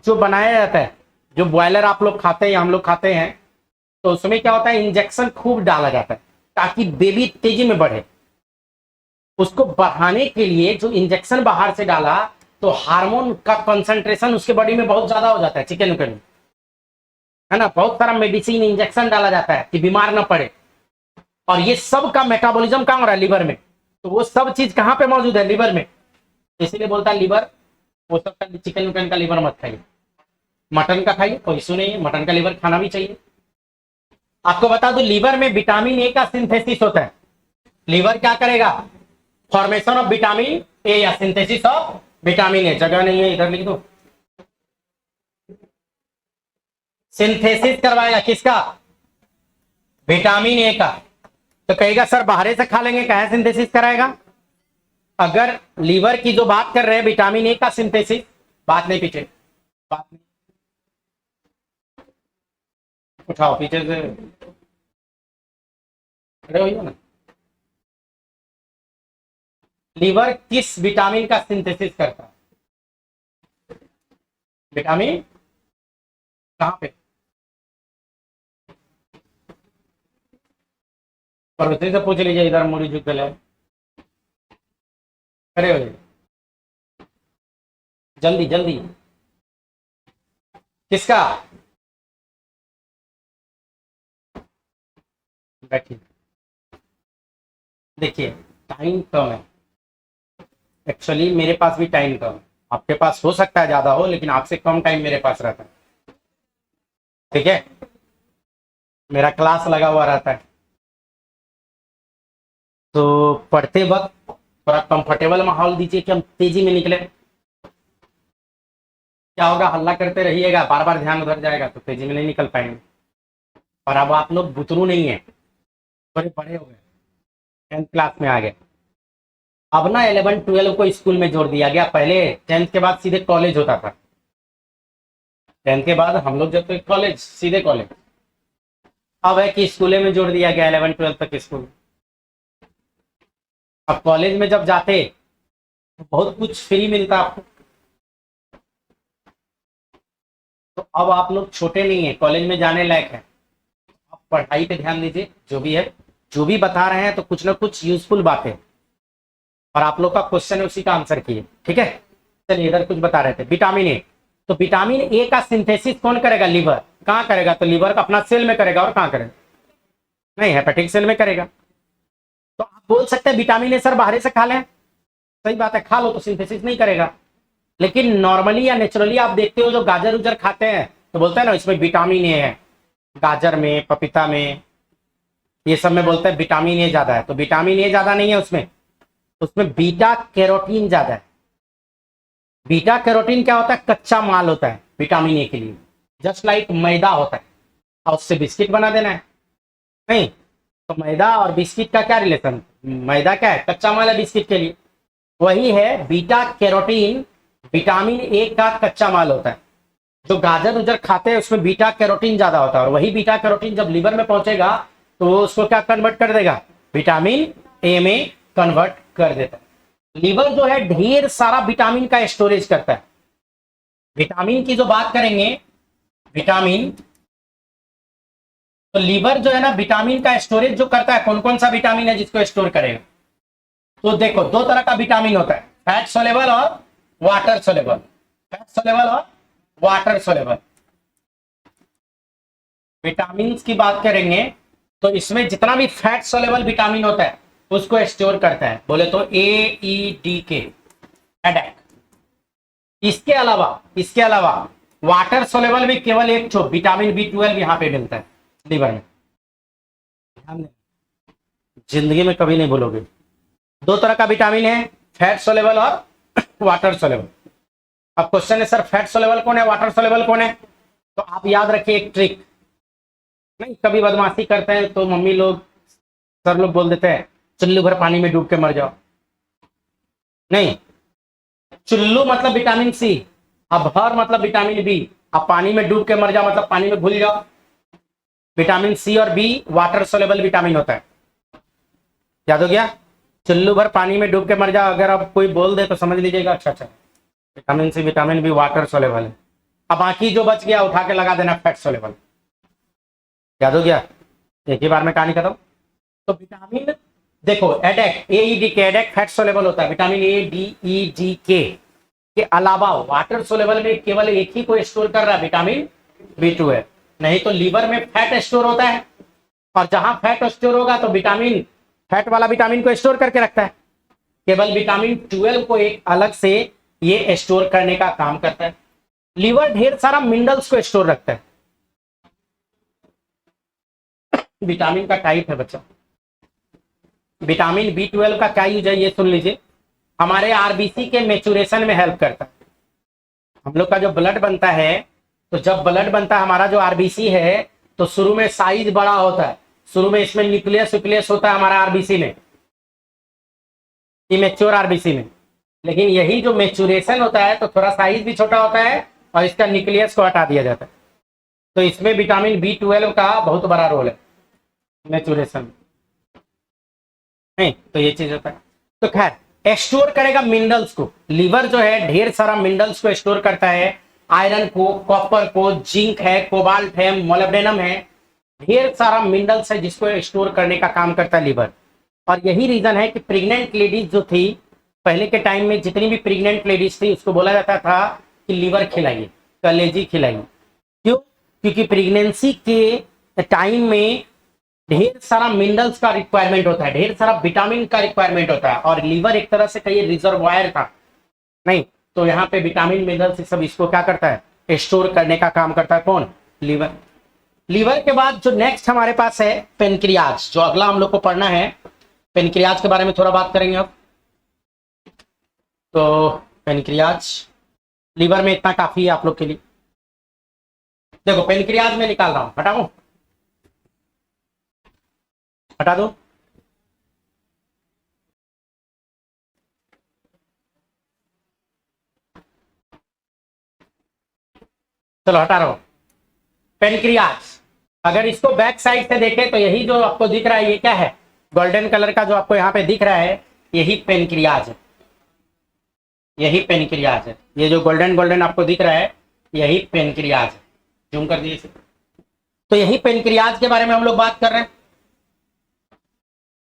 जो बनाया जाता है, जो बॉयलर आप लोग खाते हैं या हम लोग खाते हैं, तो उसमें क्या होता है इंजेक्शन खूब डाला जाता है ताकि बेबी तेजी में बढ़े। उसको बढ़ाने के लिए जो इंजेक्शन बाहर से डाला, तो हार्मोन का कंसंट्रेशन उसके बॉडी में बहुत ज्यादा हो जाता है चिकन विकन में, है ना। बहुत सारा मेडिसिन इंजेक्शन डाला जाता है कि बीमार ना पड़े, और ये सब का मेटाबॉलिज्म कहाँ हो रहा है, लिवर में। तो वो सब चीज कहाँ पे मौजूद है, लिवर में। इसीलिए बोलता है लिवर, वो सब का चिकन विकन का लिवर मत खाइए, मटन का खाइए, कोई इशू नहीं है, मटन का लिवर खाना भी चाहिए। आपको बता दूं लिवर में विटामिन ए का सिंथेसिस होता है। लिवर क्या करेगा, फॉर्मेशन ऑफ विटामिन ए या सिंथेसिस ऑफ विटामिन ए, जगह नहीं है इधर लिख दो, सिंथेसिस करवाएगा किसका, विटामिन ए का। तो कहेगा सर बाहर से खा लेंगे, कहा सिंथेसिस कराएगा। अगर लीवर की जो बात कर रहे हैं विटामिन ए का सिंथेसिस, बात नहीं पीछे, बात नहीं, उठाओ पीछे से, खड़े होइए ना। लीवर किस विटामिन का सिंथेसिस करता है, विटामिन कहां पे, पड़ोसी से पूछ लीजिए, इधर मुड़ी झुक गए, खड़े हो जाइए जल्दी जल्दी, किसका, बैठिए। देखिए टाइम कम है, एक्चुअली मेरे पास भी टाइम कम है, आपके पास हो सकता है ज्यादा हो, लेकिन आपसे कम टाइम मेरे पास रहता है, ठीक है। मेरा क्लास लगा हुआ रहता है, तो पढ़ते वक्त थोड़ा कंफर्टेबल माहौल दीजिए कि हम तेजी में निकले। क्या होगा, हल्ला करते रहिएगा, बार बार ध्यान उधर जाएगा, तो तेजी में नहीं निकल पाएंगे। और अब आप लोग बुतरू नहीं है, बड़े बड़े हो गए, 10th क्लास में आ गए। अब ना 11 12 को स्कूल में जोड़ दिया गया, पहले 10th के बाद सीधे कॉलेज होता था, 10th के बाद हम लोग जब तो कॉलेज, सीधे कॉलेज। अब है कि स्कूल में जोड़ दिया गया 11 12 तक स्कूल। अब कॉलेज में जब जाते तो बहुत कुछ फ्री मिलता आपको, तो अब आप लोग छोटे नहीं है, कॉलेज में जाने लायक है। आप पढ़ाई पे ध्यान दीजिए, जो भी है, जो भी बता रहे हैं तो कुछ ना कुछ यूजफुल बातें, और आप लोग का क्वेश्चन है उसी का आंसर किए, ठीक है। चलिए इधर कुछ बता रहे थे, विटामिन ए। तो विटामिन ए का सिंथेसिस कौन करेगा, लीवर। कहाँ करेगा, तो लीवर का अपना सेल में करेगा, और कहाँ करेगा, नहीं हेपेटिक सेल में करेगा। तो आप बोल सकते हैं विटामिन ए सर बाहर से खा लें, सही बात है, खा लो तो सिंथेसिस नहीं करेगा। लेकिन नॉर्मली या नेचुरली आप देखते हो जो गाजर उजर खाते हैं तो बोलते हैं ना इसमें विटामिन ए है, गाजर में, पपीता में, ये सब में बोलते हैं विटामिन ए ज्यादा है। तो विटामिन ए ज्यादा नहीं है उसमें, उसमें बीटा कैरोटीन ज्यादा है। बीटा कैरोटीन क्या होता है, कच्चा माल होता है विटामिन ए के लिए, जस्ट लाइक मैदा होता है, और उससे बिस्किट बना देना है, नहीं। तो मैदा और बिस्किट का क्या रिलेशन, मैदा क्या है, कच्चा माल है बिस्किट के लिए, वही है बीटा कैरोटीन, विटामिन ए का कच्चा माल होता है। जो गाजर उजर खाते हैं उसमें बीटा कैरोटीन ज्यादा होता है, और वही बीटा कैरोटीन जब लीवर में पहुंचेगा तो वो उसको क्या कन्वर्ट कर देगा, विटामिन ए में कन्वर्ट कर देता है। लीवर जो है ढेर सारा विटामिन का स्टोरेज करता है। विटामिन की जो बात करेंगे, विटामिन, तो लीवर जो है ना विटामिन का स्टोरेज जो करता है, कौन कौन सा विटामिन है जिसको स्टोर करेगा, तो देखो दो तरह का विटामिन होता है, फैट सोलेबल और वाटर सोलेबल, फैट सोलेबल और वाटर सोलेबल। विटामिन की बात करेंगे तो इसमें जितना भी फैट सोलेबल विटामिन होता है उसको स्टोर करता है, बोले तो AEDK, एडेक। इसके अलावा वाटर सोलेबल में केवल एक छो विटामिन B12 यहाँ पे मिलता है लीवर में, जिंदगी में कभी नहीं भूलोगे। दो तरह का विटामिन है, फैट सोलेबल और वाटर सोलेबल। अब क्वेश्चन है सर फैट सोलेबल कौन है, वाटर सोलेबल कौन है, तो आप याद रखिए एक ट्रिक, नहीं कभी बदमाशी करते हैं तो मम्मी लोग, सर लोग बोल देते हैं चुल्लू भर पानी में डूब के मर जाओ, नहीं, चुल्लू मतलब विटामिन सी, अब भर मतलब विटामिन बी, अब पानी में डूब के मर जाओ मतलब पानी में घुल जाओ। विटामिन सी और बी वाटर सोलेबल विटामिन होता है, याद हो गया। चुल्लू भर पानी में डूब के मर जाओ, अगर आप कोई बोल दे तो समझ लीजिएगा अच्छा अच्छा, vitamin C vitamin B water soluble है। अब बाकी जो बच गया उठा के लगा देना फैट सोलेबल, याद हो गया, एक ही बार में कहानी खत्म। तो विटामिन देखो एडेक, AEDK, एडेक फैट सोलेबल होता है, विटामिन ADEDK के अलावा वाटर सोलेबल में केवल एक ही को स्टोर कर रहा है, विटामिन B12। नहीं तो लीवर में फैट स्टोर होता है, और जहां फैट स्टोर होगा तो विटामिन, फैट वाला विटामिन को स्टोर करके रखता है। केवल विटामिन 12 को एक अलग से ये स्टोर करने का काम करता है। लीवर ढेर सारा मिनरल्स को स्टोर रखता है। विटामिन का टाइप है बच्चा, विटामिन B12 का क्या यूज है ये सुन लीजिए। हमारे आरबीसी के मेचुरेशन में हेल्प करता है। हम लोग का जो ब्लड बनता है, तो जब ब्लड बनता है हमारा जो आरबीसी है, तो शुरू में साइज बड़ा होता है, शुरू में इसमें न्यूक्लियस होता है हमारा आरबीसी में, इमेच्योर आरबीसी में। लेकिन यही जो मेचुरेशन होता है तो थोड़ा साइज भी छोटा होता है और इसका न्यूक्लियस को हटा दिया जाता है। तो इसमें विटामिन B12 का बहुत बड़ा रोल है मेचुरेशन में। तो ये चीज होता है। तो खैर, स्टोर करेगा मिनरल्स को। लीवर जो है ढेर सारा मिनरल्स को स्टोर करता है, आयरन को, कॉपर को, जिंक है, कोबाल्ट है, मोलिब्डेनम है, ढेर सारा मिनरल्स है जिसको स्टोर करने का काम करता है लीवर। और यही रीजन है कि प्रेग्नेंट लेडीज जो थी पहले के टाइम में, जितनी भी प्रेग्नेंट लेडीज थी उसको बोला जाता था कि लीवर खिलाइए, कलेजी खिलाइए। क्यों? क्योंकि प्रेगनेंसी के टाइम में ढेर सारा मिनरल्स का रिक्वायरमेंट होता है, ढेर सारा विटामिन का रिक्वायरमेंट होता है, और लीवर एक तरह से कहिए रिजर्वायर था नहीं। तो यहाँ पे विटामिन मिनरल्स सब इसको क्या करता है, स्टोर करने का काम करता है। कौन? लीवर। लीवर के बाद जो नेक्स्ट हमारे पास है पेनक्रियाज, जो अगला हम लोग को पढ़ना है। पेनक्रियाज के बारे में थोड़ा बात करेंगे अब। तो पेनक्रियाज, लीवर में इतना काफी है आप लोग के लिए। देखो पेनक्रियाज में निकाल रहा हूं, हटाओ, हटा दो। चलो हटा रहा हूं। पेनक्रियाज, अगर इसको बैक साइड से देखें तो यही जो आपको दिख रहा है ये क्या है, गोल्डन कलर का जो आपको यहाँ पे दिख रहा है यही पेनक्रियाज है, यही पेनक्रियाज है। ये जो गोल्डन गोल्डन आपको दिख रहा है यही पेनक्रियाज है। जूम कर दीजिए। तो यही पेनक्रियाज के बारे में हम लोग बात कर रहे हैं,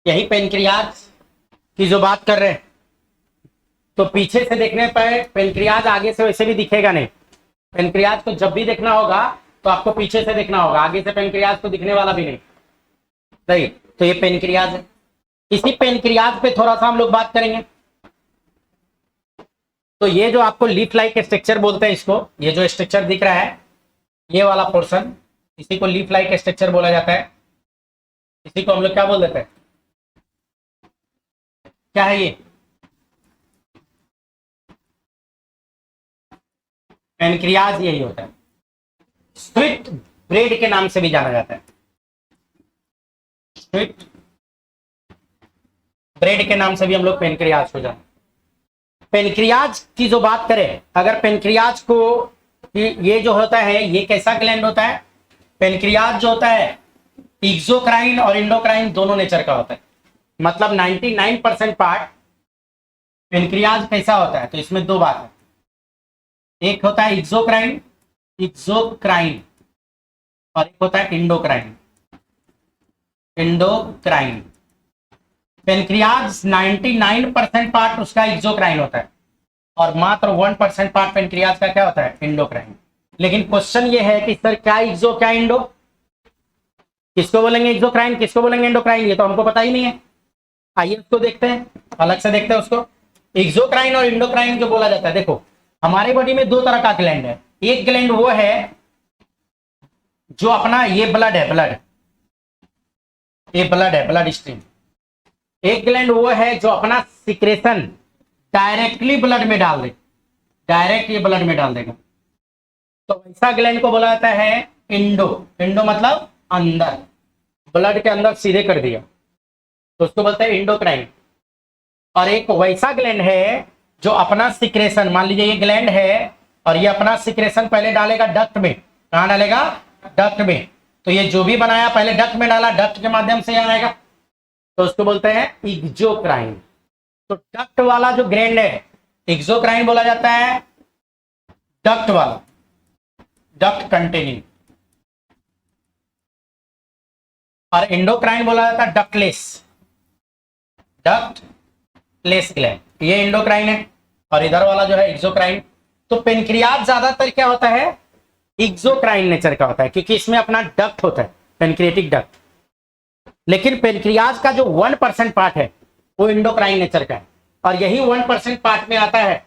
यही पेनक्रियाज की जो बात कर रहे हैं। तो पीछे से देखने पर पेनक्रियाज आगे से वैसे भी दिखेगा नहीं। पेनक्रियाज को जब भी देखना होगा तो आपको पीछे से देखना होगा, आगे से पेनक्रियाज तो दिखने वाला भी नहीं। सही, तो ये पेनक्रियाज है। इसी पेनक्रियाज पे थोड़ा सा हम लोग बात करेंगे। तो ये जो आपको लीफ लाइक स्ट्रक्चर बोलते हैं इसको, ये जो स्ट्रक्चर दिख रहा है ये वाला पोर्शन, इसी को लीफ लाइक स्ट्रक्चर बोला जाता है। इसी को हम लोग क्या बोल देते हैं, क्या है ये? पेनक्रियाज यही होता है। स्वीट ब्रेड के नाम से भी जाना जाता है, स्वीट ब्रेड के नाम से भी हम लोग पेनक्रियाज को जानते हैं। पेनक्रियाज की जो बात करें, अगर पेनक्रियाज को, ये जो होता है ये कैसा ग्लैंड होता है? पेनक्रियाज जो होता है एक्सोक्राइन और इंडोक्राइन दोनों नेचर का होता है। मतलब 99% पार्ट पेनक्रियाज कैसा होता है? तो इसमें दो बात है, एक होता है एक्सोक्राइन, एक्सोक्राइन, और एक होता है इंडोक्राइन, इंडोक्राइन। पेनक्रियाज 99% पार्ट उसका एक्सोक्राइन होता है और मात्र 1% पार्ट पेनक्रियाज का क्या होता है? इंडोक्राइन। लेकिन क्वेश्चन ये है कि सर क्या एक्सो क्या इंडो, किसको बोलेंगे एक्सोक्राइन, किसको बोलेंगे इंडोक्राइन, ये तो हमको पता ही नहीं है। आइए उसको देखते हैं, अलग से देखते हैं उसको। एक्सोक्राइन और इंडोक्राइन जो बोला जाता है, देखो हमारे बॉडी में दो तरह का ग्लैंड है। एक ग्लैंड वो है जो अपना, ये ब्लड है, ब्लड, ये ब्लड है, ब्लड स्ट्रीम। एक ग्लैंड वो है जो अपना सिक्रेशन डायरेक्टली ब्लड में डाल दे, डायरेक्ट ये ब्लड में डाल देगा। तो वैसा ग्लैंड को बोला जाता है इंडो। इंडो मतलब अंदर, ब्लड के अंदर सीधे कर दिया, तो उसको बोलते हैं इंडोक्राइन। और एक वैसा ग्लैंड है जो अपना सिक्रेशन, मान लीजिए ये ग्लैंड है और ये अपना सिक्रेशन पहले डालेगा डक्ट में। कहां डालेगा? डक्ट में। तो ये जो भी बनाया पहले डक्ट में डाला, डक्ट के माध्यम से यहाँ आएगा, तो उसको बोलते हैं एक्सोक्राइन। तो डक्ट वाला जो ग्लैंड है एक्सोक्राइन बोला जाता है, डक्ट वाला, डक्ट कंटेनिंग। और इंडोक्राइन बोला जाता है डक्टलेस, डक्टलेस ग्लैंड। ये इंडोक्राइन है और इधर वाला जो है एक्सोक्राइन। तो पेनक्रियाज ज्यादातर क्या होता है, एक्सोक्राइन नेचर का होता है, क्योंकि इसमें अपना डक्ट होता है, पेनक्रिएटिक डक्ट। लेकिन पेनक्रियाज का जो 1% पार्ट है वो इंडोक्राइन नेचर का है, और यही 1% पार्ट में आता है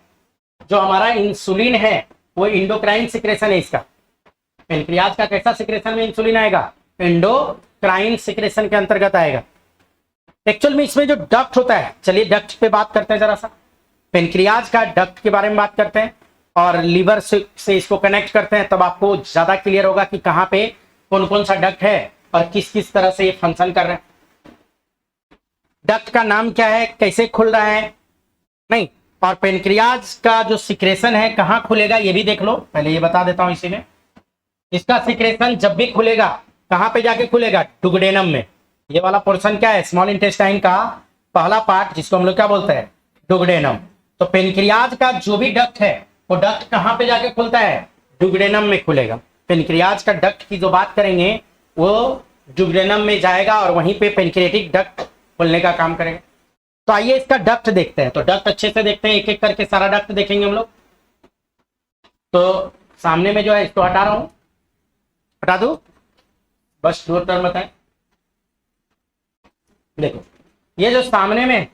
जो हमारा इंसुलिन है, वो इंडोक्राइन सिक्रेशन है इसका। पेनक्रियाज का कैसा सिक्रेशन में इंसुलिन आएगा, इंडोक्राइन सिक्रेशन के अंतर्गत आएगा। एक्चुअल में इसमें जो डक्ट होता है, चलिए डक्ट पे बात करते हैं जरा सा। पेनक्रियाज का डक्ट के बारे में बात करते हैं और लीवर से इसको कनेक्ट करते हैं, तब आपको ज्यादा क्लियर होगा कि कहां पे कौन कौन सा डक्ट है और किस किस तरह से ये फंक्शन कर रहे हैं। डक्ट का नाम क्या है, कैसे खुल रहा है, नहीं, और पेनक्रियाज का जो सिक्रेशन है कहां खुलेगा ये भी देख लो। पहले ये बता देता हूं इसी में, इसका सिक्रेशन जब भी खुलेगा कहां पे जाके खुलेगा, डुगडेनम में। ये वाला पोर्शन क्या है, स्मॉल इंटेस्टाइन का पहला पार्ट, जिसको हम लोग क्या बोलते हैं, डुगडेनम। तो पेनक्रियाज का जो भी डक्ट है वो डक्ट कहां पे जाके खुलता है, डुगडेनम में खुलेगा। पेनक्रियाज का डक्ट की जो बात करेंगे वो डुगडेनम में जाएगा और वहीं पे पेनक्रिएटिक डक्ट खुलने का काम करेगा। तो आइए इसका डक्ट देखते हैं। तो डक्ट अच्छे से देखते हैं, एक एक करके सारा डक्ट देखेंगे हम लोग। तो सामने में जो है इसको हटा रहा हूं, हटा दो, बस 2 टर्म बताएं। देखो ये जो सामने में,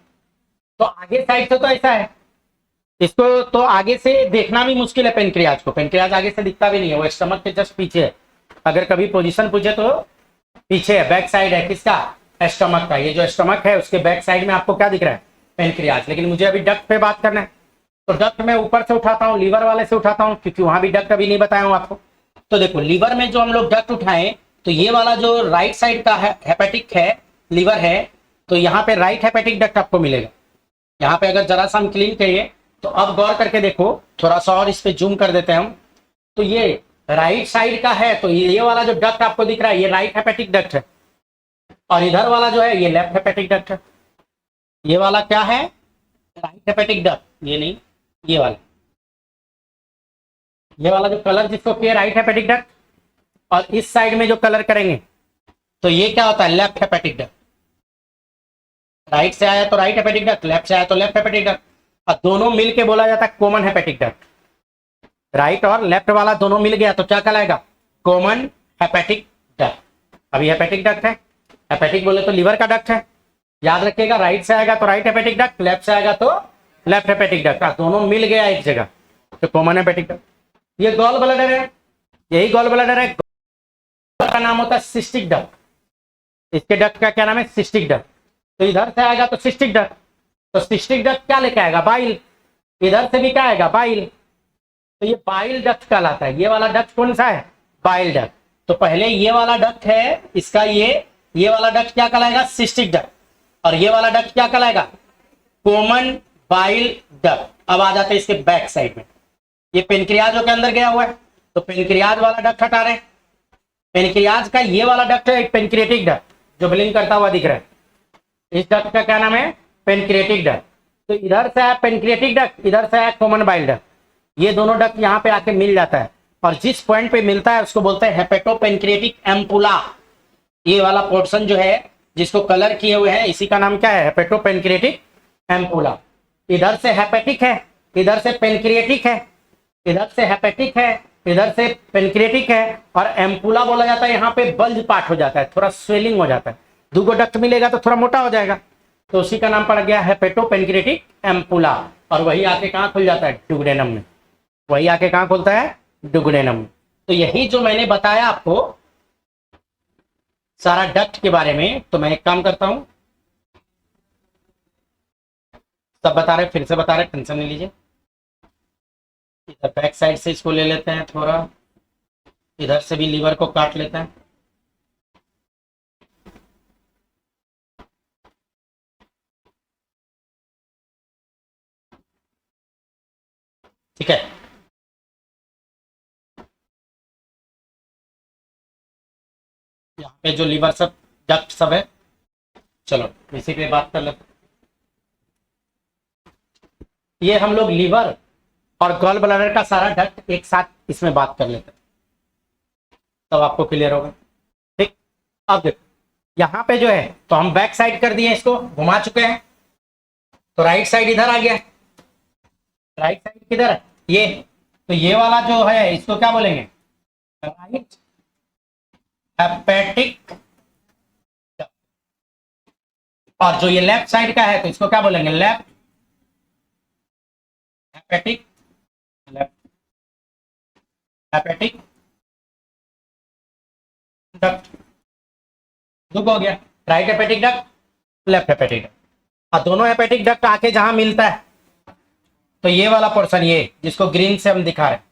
तो आगे साइड से तो ऐसा है, इसको तो आगे से देखना भी मुश्किल है पेनक्रियाज को। पेनक्रियाज आगे से दिखता भी नहीं है, वो स्टमक के जस्ट पीछे है। अगर कभी पोजीशन पूछे तो पीछे है, बैक साइड है किसका, स्टमक का। ये जो स्टमक है उसके बैक साइड में आपको क्या दिख रहा है, पेनक्रियाज। लेकिन मुझे अभी डक्ट पे बात करना है, तो डक्ट मैं ऊपर से उठाता हूँ, लीवर वाले से उठाता हूँ, क्योंकि वहां भी डक्ट अभी नहीं बताया हूँ आपको। तो देखो लीवर में जो हम लोग डक्ट उठाएं, तो ये वाला जो राइट साइड का है हेपेटिक है, लीवर है, तो यहाँ पे राइट हेपेटिक डक्ट आपको मिलेगा। यहाँ पे अगर जरा सा हम क्लीन करिए, तो अब गौर करके देखो, थोड़ा सा और इस पे जूम कर देते हैं हम, तो ये राइट साइड का है, तो ये वाला जो डक्ट आपको दिख रहा है ये राइट हेपेटिक डक्ट है, और इधर वाला जो है ये लेफ्ट हेपेटिक डक्ट है। ये वाला क्या है, राइट हेपेटिक डक्ट, ये नहीं, ये वाला जो कलर जिसको किया राइट हेपेटिक डक्ट, और इस साइड में जो कलर करेंगे तो ये क्या होता है, लेफ्ट हेपेटिक डक्ट। राइट से आया तो राइट हेपेटिक डक्ट, लेफ्ट से आया तो लेफ्ट हेपेटिक डक्ट, और दोनों मिलके बोला जाता है कॉमन हेपेटिक डक्ट। राइट और लेफ्ट वाला दोनों मिल गया तो क्या कहलाएगा, कॉमन हेपेटिक डक्ट। अभी हेपेटिक डक्ट है, हेपेटिक बोले तो लीवर का डक्ट है, याद रखिएगा। राइट से आएगा तो राइट हेपेटिक डक्ट, लेफ्ट से आएगा तो लेफ्ट हेपेटिक डक्ट, दोनों मिल गया एक जगह तो कॉमन हेपेटिक डक्ट। ये गॉल ब्लैडर है, यही गॉल ब्लैडर है, का नाम होता है सिस्टिक डक्ट। इसके डक्ट का क्या नाम है, सिस्टिक डक्ट। तो इधर से आएगा तो सिस्टिक डक्ट, तो सिस्टिक डक्ट क्या लेके आएगा, बाइल। इधर से भी क्या आएगा, बाइल, तो ये बाइल डक्ट कहलाता है। ये वाला डक्ट कौन सा है, बाइल डक्ट। तो पहले ये वाला डक्ट है इसका, ये वाला डक्ट क्या कहलाएगा, सिस्टिक डक्ट, और ये वाला डक्ट क्या कहलाएगा, कॉमन बाइल डक्ट। अब आ जाते हैं इसके बैक साइड में, ये पेनक्रियाज के अंदर गया हुआ है, तो पेनक्रियाज वाला डक्ट हटा रहे हैं। पेनक्रियाज का ये वाला डक्ट है एक पेनक्रिएटिक डक्ट जो ब्लिंक करता हुआ दिख रहा है, इस डक्ट का क्या नाम है, पेनक्रिएटिक डक्ट। तो इधर से आया पेनक्रिएटिक डक्ट, इधर से आया कॉमन बाइल डक्ट, ये दोनों डक्ट यहाँ पे आके मिल जाता है, और जिस पॉइंट पे मिलता है उसको बोलते हैं हेपेटोपेनक्रिएटिक एम्पुला। ये वाला पोर्शन जो है जिसको कलर किए हुए हैं, इसी का नाम क्या है, हेपेटोपेनक्रिएटिक एम्पुला। इधर से हेपेटिक है, इधर से पेनक्रिएटिक है, इधर से हेपेटिक है, इधर से पेनक्रिएटिक है, और एम्पुला बोला जाता है। यहाँ पे बल्ज पार्ट हो जाता है, थोड़ा स्वेलिंग हो जाता है, दूगो डक्ट मिलेगा तो थोड़ा मोटा हो जाएगा, तो उसी का नाम पड़ गया हेपेटोपेनक्रिएटिक एम्पुला। और वही आके कहाँ खुल जाता है, डुगडेनम में। वही आके कहाँ खुलता है, डुगडेनम में। तो यही जो मैंने बताया आपको सारा डक्ट के बारे में, तो मैं एक काम करता हूं, सब बता रहे, फिर से बता रहे, टेंशन नहीं लीजिए। इधर बैक साइड से इसको ले लेते हैं थोड़ा, इधर से भी लीवर को काट लेते हैं। ठीक है, यहाँ पे जो लीवर सब डक्ट सब है, चलो इसी पे बात कर लेते हैं। ये हम लोग लीवर और गॉल ब्लैडर का सारा डक्ट एक साथ इसमें बात कर लेते हैं, तब आपको क्लियर होगा। ठीक, अब देखो यहाँ पे जो है, तो हम बैक साइड कर दिए, इसको घुमा चुके हैं, तो राइट साइड इधर आ गया, राइट साइड किधर है, ये, तो ये वाला जो है इसको क्या बोलेंगे, राइट हेपेटिक, और जो ये लेफ्ट साइड का है तो इसको क्या बोलेंगे, left hepatic, left hepatic duct, दुख हो गया, right hepatic duct, left hepatic duct. और दोनों हेपेटिक डक्ट आके जहां मिलता है तो ये वाला पोर्शन, ये जिसको ग्रीन से हम दिखा रहे हैं,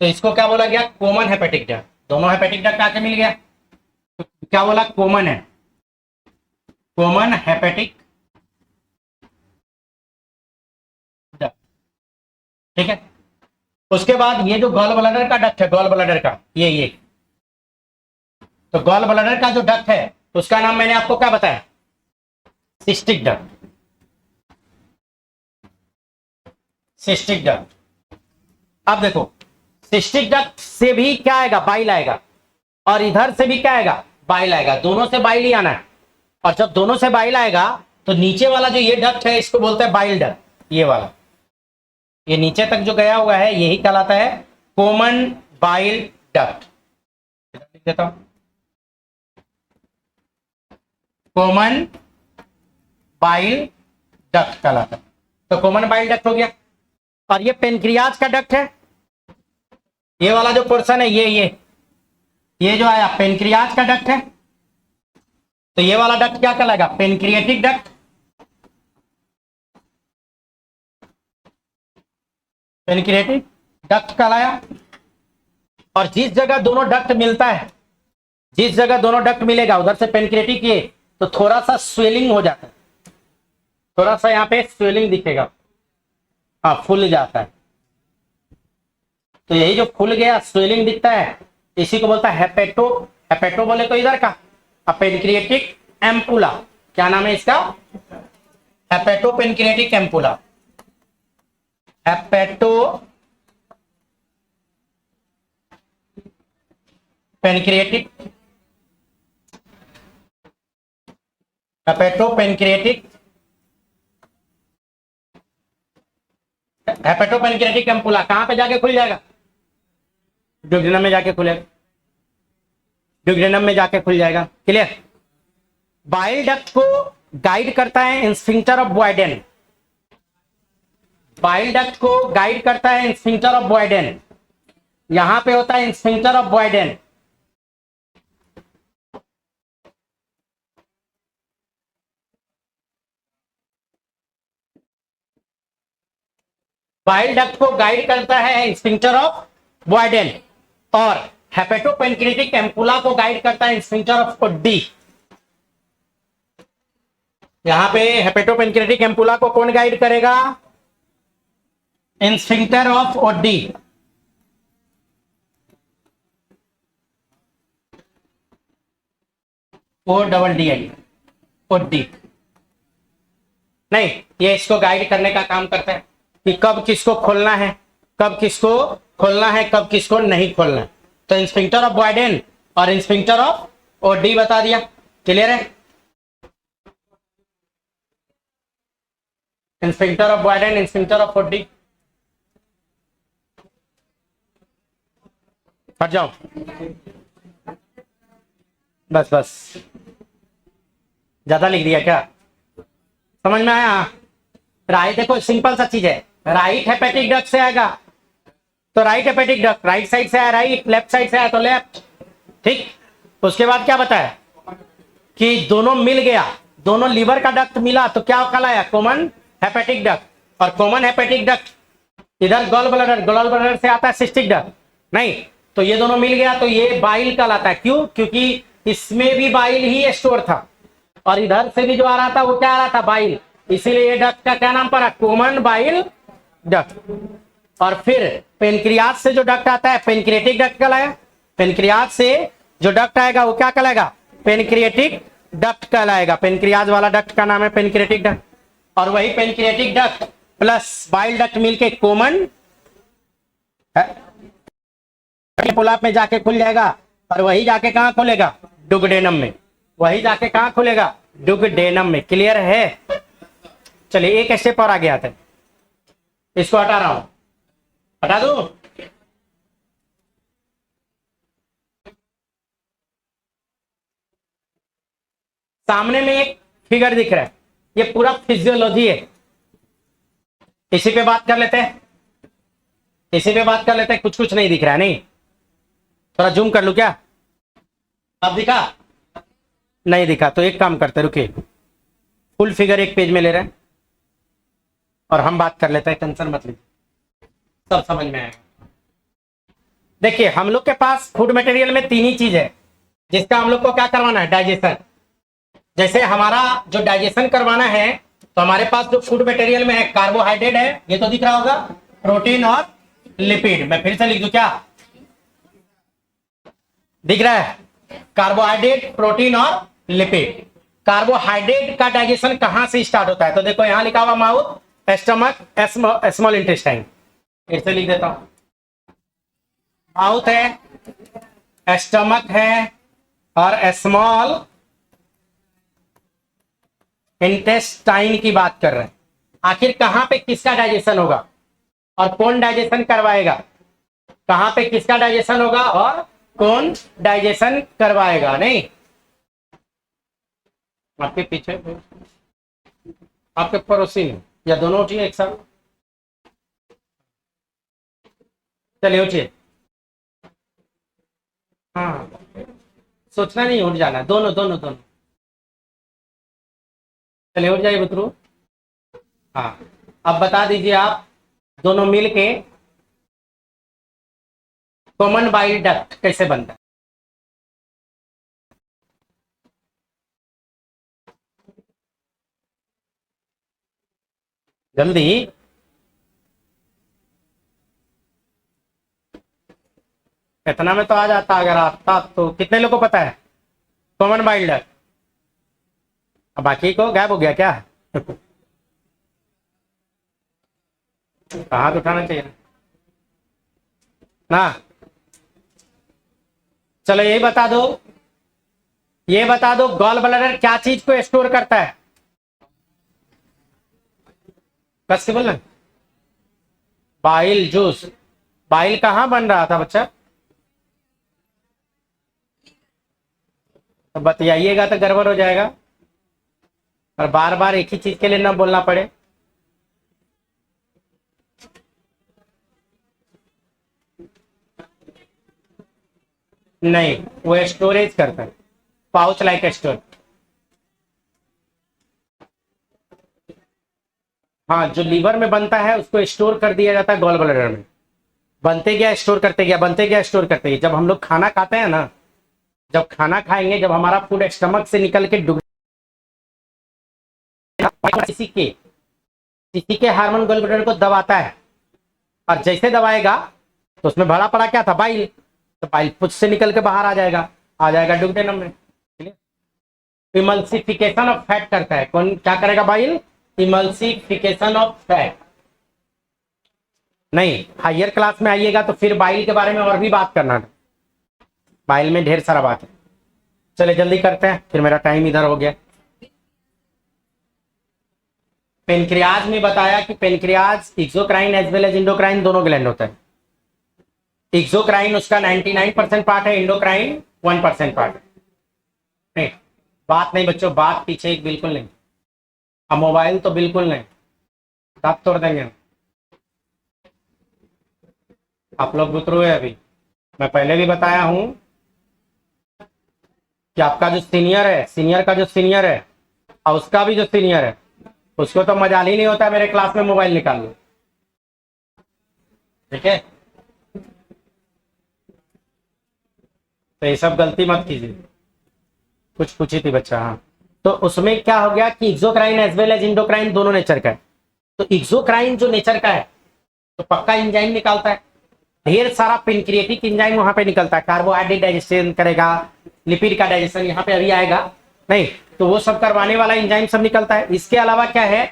तो इसको क्या बोला गया, कॉमन हेपेटिक डक्ट। दोनों हेपेटिक डक्ट आके मिल गया तो क्या बोला, कॉमन है, कॉमन हेपेटिक डक्ट, ठीक है। उसके बाद ये जो गॉल ब्लैडर का डक्ट है, गॉल ब्लैडर का ये, तो गॉल ब्लैडर का जो डक्ट है उसका नाम मैंने आपको क्या बताया, सिस्टिक डक्ट, सिस्टिक डक्ट। अब देखो सिस्टिक डक्ट से भी क्या आएगा, बाइल आएगा, और इधर से भी क्या आएगा, बाइल आएगा, दोनों से बाइल ही आना है। और जब दोनों से बाइल आएगा तो नीचे वाला जो ये डक्ट है इसको बोलते हैं बाइल डक्ट, ये वाला, ये नीचे तक जो गया हुआ है यही कहलाता है कॉमन बाइल डक्ट। लिख देता हूं, कॉमन बाइल डक्ट कहलाता है। तो कॉमन बाइल डक्ट हो गया। और ये पेनक्रियाज का डक्ट है, ये वाला जो पोर्शन है ये जो आया पेनक्रियाज का डक्ट है, तो ये वाला डक्ट क्या कहलाएगा, पेनक्रिएटिक डक्ट, पेनक्रिएटिक डक्ट कहलाया। और जिस जगह दोनों डक्ट मिलता है, जिस जगह दोनों डक्ट मिलेगा उधर से पेनक्रिएटिक ये, तो थोड़ा सा स्वेलिंग हो जाता है, थोड़ा सा यहाँ पे स्वेलिंग दिखेगा, हाँ फूल जाता है। तो यही जो फूल गया स्वेलिंग दिखता है इसी को बोलता है हेपेटो, हेपेटो बोले तो इधर का पेनक्रिएटिक एम्पुला, क्या नाम है इसका, hepato pancreatic ampulla, hepato pancreatic, hepato pancreatic, hepato pancreatic ampulla कहां पे जाके खुल जाएगा, ड्यूडेनम में जाके खुलेगा, ड्यूडेनम में जाके खुल जाएगा, क्लियर। बाइल डक्ट को गाइड करता है स्फिंक्टर ऑफ बॉयडेन, बाइल डक्ट को गाइड करता है स्फिंक्टर ऑफ बॉयडेन, यहां पे होता है स्फिंक्टर ऑफ बॉयडेन। बाइल डक्ट को गाइड करता है स्फिंक्टर ऑफ बॉयडेन, और हेपेटोपेनक्रिएटिक एम्पुला को गाइड करता है स्फिंक्टर ऑफ ओडी। यहां पे हेपेटोपेनक्रिएटिक एम्पुला को कौन गाइड करेगा, sphincter of Oddi. ODDI, Oddi नहीं, ये इसको गाइड करने का काम करता है कि कब किसको खोलना है, कब किसको खोलना है, कब किसको नहीं खोलना है। तो स्फिंक्टर ऑफ बॉयडेन और स्फिंक्टर ऑफ ओडी बता दिया, क्लियर है। Sphincter of Boyden, sphincter of Oddi, हट जाओ, बस बस, ज्यादा लिख दिया क्या, समझ में आया। राइट, देखो सिंपल सा चीज है, राइट हेपेटिक डक्ट से आएगा तो right hepatic duct, right side से आया राइट, लेफ्ट साइड से आया तो लेफ्ट, ठीक। उसके बाद क्या बताया कि दोनों मिल गया, दोनों लीवर का डक्ट मिला तो क्या कहलाया, कॉमन हेपेटिक डक्ट। और कॉमन हेपेटिक डक्ट इधर गॉल ब्लैडर, गॉल ब्लैडर से आता है सिस्टिक डक्ट, नहीं, तो ये दोनों मिल गया तो ये बाइल कहलाता है। क्यों, क्योंकि इसमें भी बाइल ही स्टोर था और इधर से भी जो आ रहा था वो क्या आ रहा था, बाइल, इसीलिए ये डक्ट का क्या नाम पड़ा, कॉमन बाइल डक्ट। और फिर पेनक्रियाज से जो डक्ट आता है पेनक्रिएटिक डक्ट कहलाया, पेनक्रियाज से जो डक्ट आएगा वो क्या कहलाएगा, पेनक्रिएटिक डक्ट कहलाएगा। पेनक्रियाज वाला डक्ट का नाम है पेनक्रिएटिक डक्ट, और वही pancreatic duct plus bile duct मिलके कॉमन पुलाप में जाके खुल जाएगा, और वही जाके कहां खुलेगा, डुगडेनम में, वही जाके कहां खुलेगा, डुगडेनम में, क्लियर है। चलिए एक स्टेप और आगे आते हैं, इसको हटा रहा हूं, हटा दूं? सामने में एक फिगर दिख रहा है, ये पूरा फिजियोलॉजी है। इसी पे बात कर लेते हैं, इसी पे बात कर लेते हैं। कुछ कुछ नहीं दिख रहा है, नहीं? थोड़ा जूम कर लूं क्या? अब दिखा? नहीं दिखा तो एक काम करते, रुकिए, फुल फिगर एक पेज में ले रहे हैं और हम बात कर लेते हैं, टेंशन मत लीजिए, सब समझ में आएगा। देखिए, हम लोग के पास फूड मटेरियल में तीन ही चीज है जिसका हम लोग को क्या करवाना है, डाइजेशन। जैसे हमारा जो डाइजेशन करवाना है, तो हमारे पास जो फूड मटेरियल में है, कार्बोहाइड्रेट है, ये तो दिख रहा होगा, प्रोटीन और लिपिड। मैं फिर से लिख दूं क्या? दिख रहा है? कार्बोहाइड्रेट, प्रोटीन और लिपिड। कार्बोहाइड्रेट का डाइजेशन कहां से स्टार्ट होता है? तो देखो यहां लिखा हुआ माउथ, स्टमक, स्मॉल इंटेस्टाइन। फिर से लिख देता हूं, माउथ है, स्टमक है और स्मॉल इंटेस्टाइन की बात कर रहे हैं। आखिर कहां पे किसका डाइजेशन होगा और कौन डाइजेशन करवाएगा? कहां पे किसका डाइजेशन होगा और कौन डाइजेशन करवाएगा? नहीं, आपके पीछे, आपके पड़ोसी में, या दोनों उठिए एक साथ, चलिए उठिए। हाँ, सोचना नहीं, उठ जाना, दोनों दोनों दोनों, चलिए उठ जाइए बुतरू। हाँ, अब बता दीजिए आप दोनों मिलके कॉमन बाइल डक्ट कैसे बनता है? जल्दी, इतना में तो आ जाता, अगर आता तो। कितने लोग को पता है कॉमन बाइल डक्ट? अब बाकी को गायब हो गया क्या? हाथ उठाना चाहिए ना। चलो ये बता दो, ये बता दो, गॉल ब्लैडर क्या चीज को स्टोर करता है? कस के बोलना, बाइल जूस। बाइल कहाँ बन रहा था बच्चा? तो बतियाइएगा तो गड़बड़ हो जाएगा, और बार बार एक ही चीज के लिए ना बोलना पड़े। नहीं, वो स्टोरेज करता है, पाउच लाइक स्टोर। हाँ, जो लीवर में बनता है उसको स्टोर कर दिया जाता है गॉल ब्लैडर में। बनते गया स्टोर करते गया, बनते गया स्टोर करते गया। जब हम लोग खाना खाते हैं ना, जब खाना खाएंगे, जब हमारा फूड स्टमक से निकल के किसी के हार्मोन गॉल ब्लैडर को दबाता है, और जैसे दबाएगा तो उसमें भरा पड़ा क्या था, बाइल। तो बाइल पुछ से निकल के बाहर आ जाएगा डुगडेनम में। इमल्सिफिकेशन ऑफ फैट करता है कौन? क्या करेगा बाइल? Emulsification of fat. नहीं, हायर क्लास में आइएगा तो फिर बाइल के बारे में और भी बात करना है, बाइल में ढेर सारा बात है। चले जल्दी करते हैं, फिर मेरा टाइम इधर हो गया। पेनक्रियाज में बताया कि pancreas exocrine as well as endocrine दोनों ग्लैंड होता है। एक्सोक्राइन उसका 99% पार्ट है, इंडोक्राइन 1% पार्ट है। नहीं, बात नहीं बच्चों, बात पीछे एक बिल्कुल नहीं। अब मोबाइल तो बिल्कुल नहीं, तब तोड़ देंगे आप लोग। बुतरू है अभी, मैं पहले भी बताया हूं कि आपका जो सीनियर है, सीनियर का जो सीनियर है और उसका भी जो सीनियर है, उसको तो मजाल ही नहीं होता मेरे क्लास में मोबाइल निकाल लो, ठीक है? तो ये सब गलती मत कीजिए। कुछ पूछी थी बच्चा, हाँ। तो उसमें क्या हो गया कि exocrine as well as endocrine दोनों नेचर का है। तो एक्सोक्राइन जो नेचर का है तो पक्का एंजाइम निकालता है, ढेर सारा पेनक्रिएटिक एंजाइम वहां पे निकलता है। कार्बोहाइड्रेट डाइजेशन करेगा, लिपिड का डाइजेशन यहाँ पे अभी आएगा नहीं, तो वो सब करवाने वाला एंजाइम सब निकलता है। इसके अलावा क्या है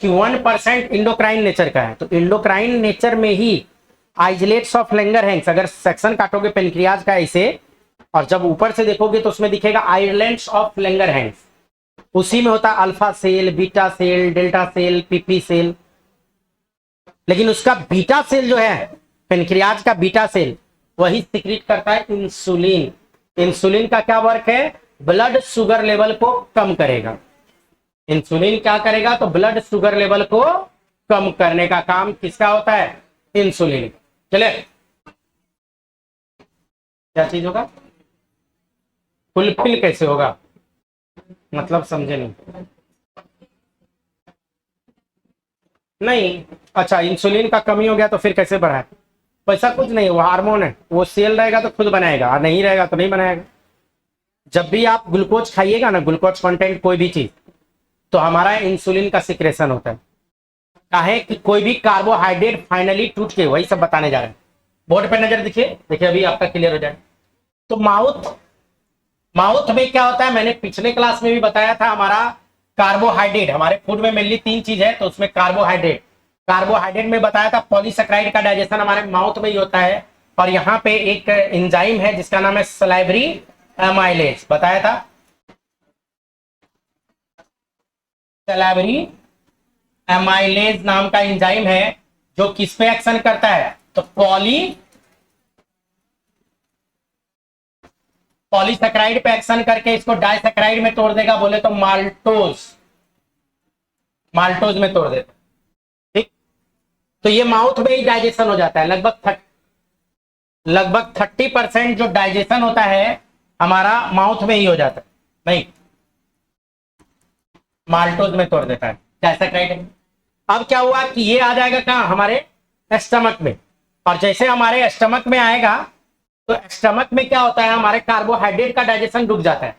कि 1% इंडोक्राइन नेचर का है। तो इंडोक्राइन नेचर में ही आइसोलेट्स ऑफ लैंगरहैंस, अगर सेक्शन काटोगे पेनक्रियाज का ऐसे और जब ऊपर से देखोगे तो उसमें दिखेगा आइलैंड्स ऑफ लैंगरहैंस। उसी में होता है alpha cell, beta cell, delta cell, PP cell. लेकिन उसका बीटा सेल जो है, पेनक्रियाज का बीटा सेल, वही सिक्रीट करता है इंसुलिन। इंसुलिन का क्या वर्क है? ब्लड शुगर लेवल को कम करेगा। इंसुलिन क्या करेगा? तो ब्लड शुगर लेवल को कम करने का काम किसका होता है? इंसुलिन। चले, क्या चीज होगा? फुलफिल कैसे होगा? मतलब समझे नहीं। नहीं, अच्छा, इंसुलिन का कमी हो गया तो फिर कैसे बढ़ाए? वैसा कुछ नहीं, वो हार्मोन है, वो सेल रहेगा तो खुद बनाएगा, और नहीं रहेगा तो नहीं बनाएगा। जब भी आप ग्लूकोज खाइएगा ना, ग्लूकोज कंटेंट कोई भी चीज, तो हमारा इंसुलिन का सिक्रेशन होता है। काहे कि कोई भी कार्बोहाइड्रेट फाइनली टूट के, वही सब बताने जा रहे हैं। बोर्ड पे नजर दिखिए, देखिए अभी आपका क्लियर हो जाए। तो माउथ में क्या होता है? मैंने पिछले क्लास में भी बताया था, हमारा कार्बोहाइड्रेट, हमारे फूड में मेनली 3 चीज है, तो उसमें कार्बोहाइड्रेट में बताया था पॉलीसेकेराइड का डाइजेशन हमारे माउथ में ही होता है। और यहाँ पे एक एंजाइम है जिसका नाम है सलाइवरी एमाइलेज, बताया था। सलाइवरी एमाइलेज नाम का एंजाइम है जो किस पे एक्शन करता है? तो पॉलीसेकेराइड पे एक्शन करके इसको डाइसेकेराइड में तोड़ देगा, बोले तो माल्टोज में तोड़ देता। ठीक, तो ये माउथ में ही डाइजेशन हो जाता है। लगभग 30% जो डाइजेशन होता है हमारा माउथ में ही हो जाता है। नहीं, माल्टोज में तोड़ देता है डाइसेकेराइड। अब क्या हुआ कि ये आ जाएगा कहां? हमारे स्टमक में। और जैसे हमारे स्टमक में आएगा, तो स्टमक में क्या होता है? हमारे कार्बोहाइड्रेट का डाइजेशन रुक जाता है।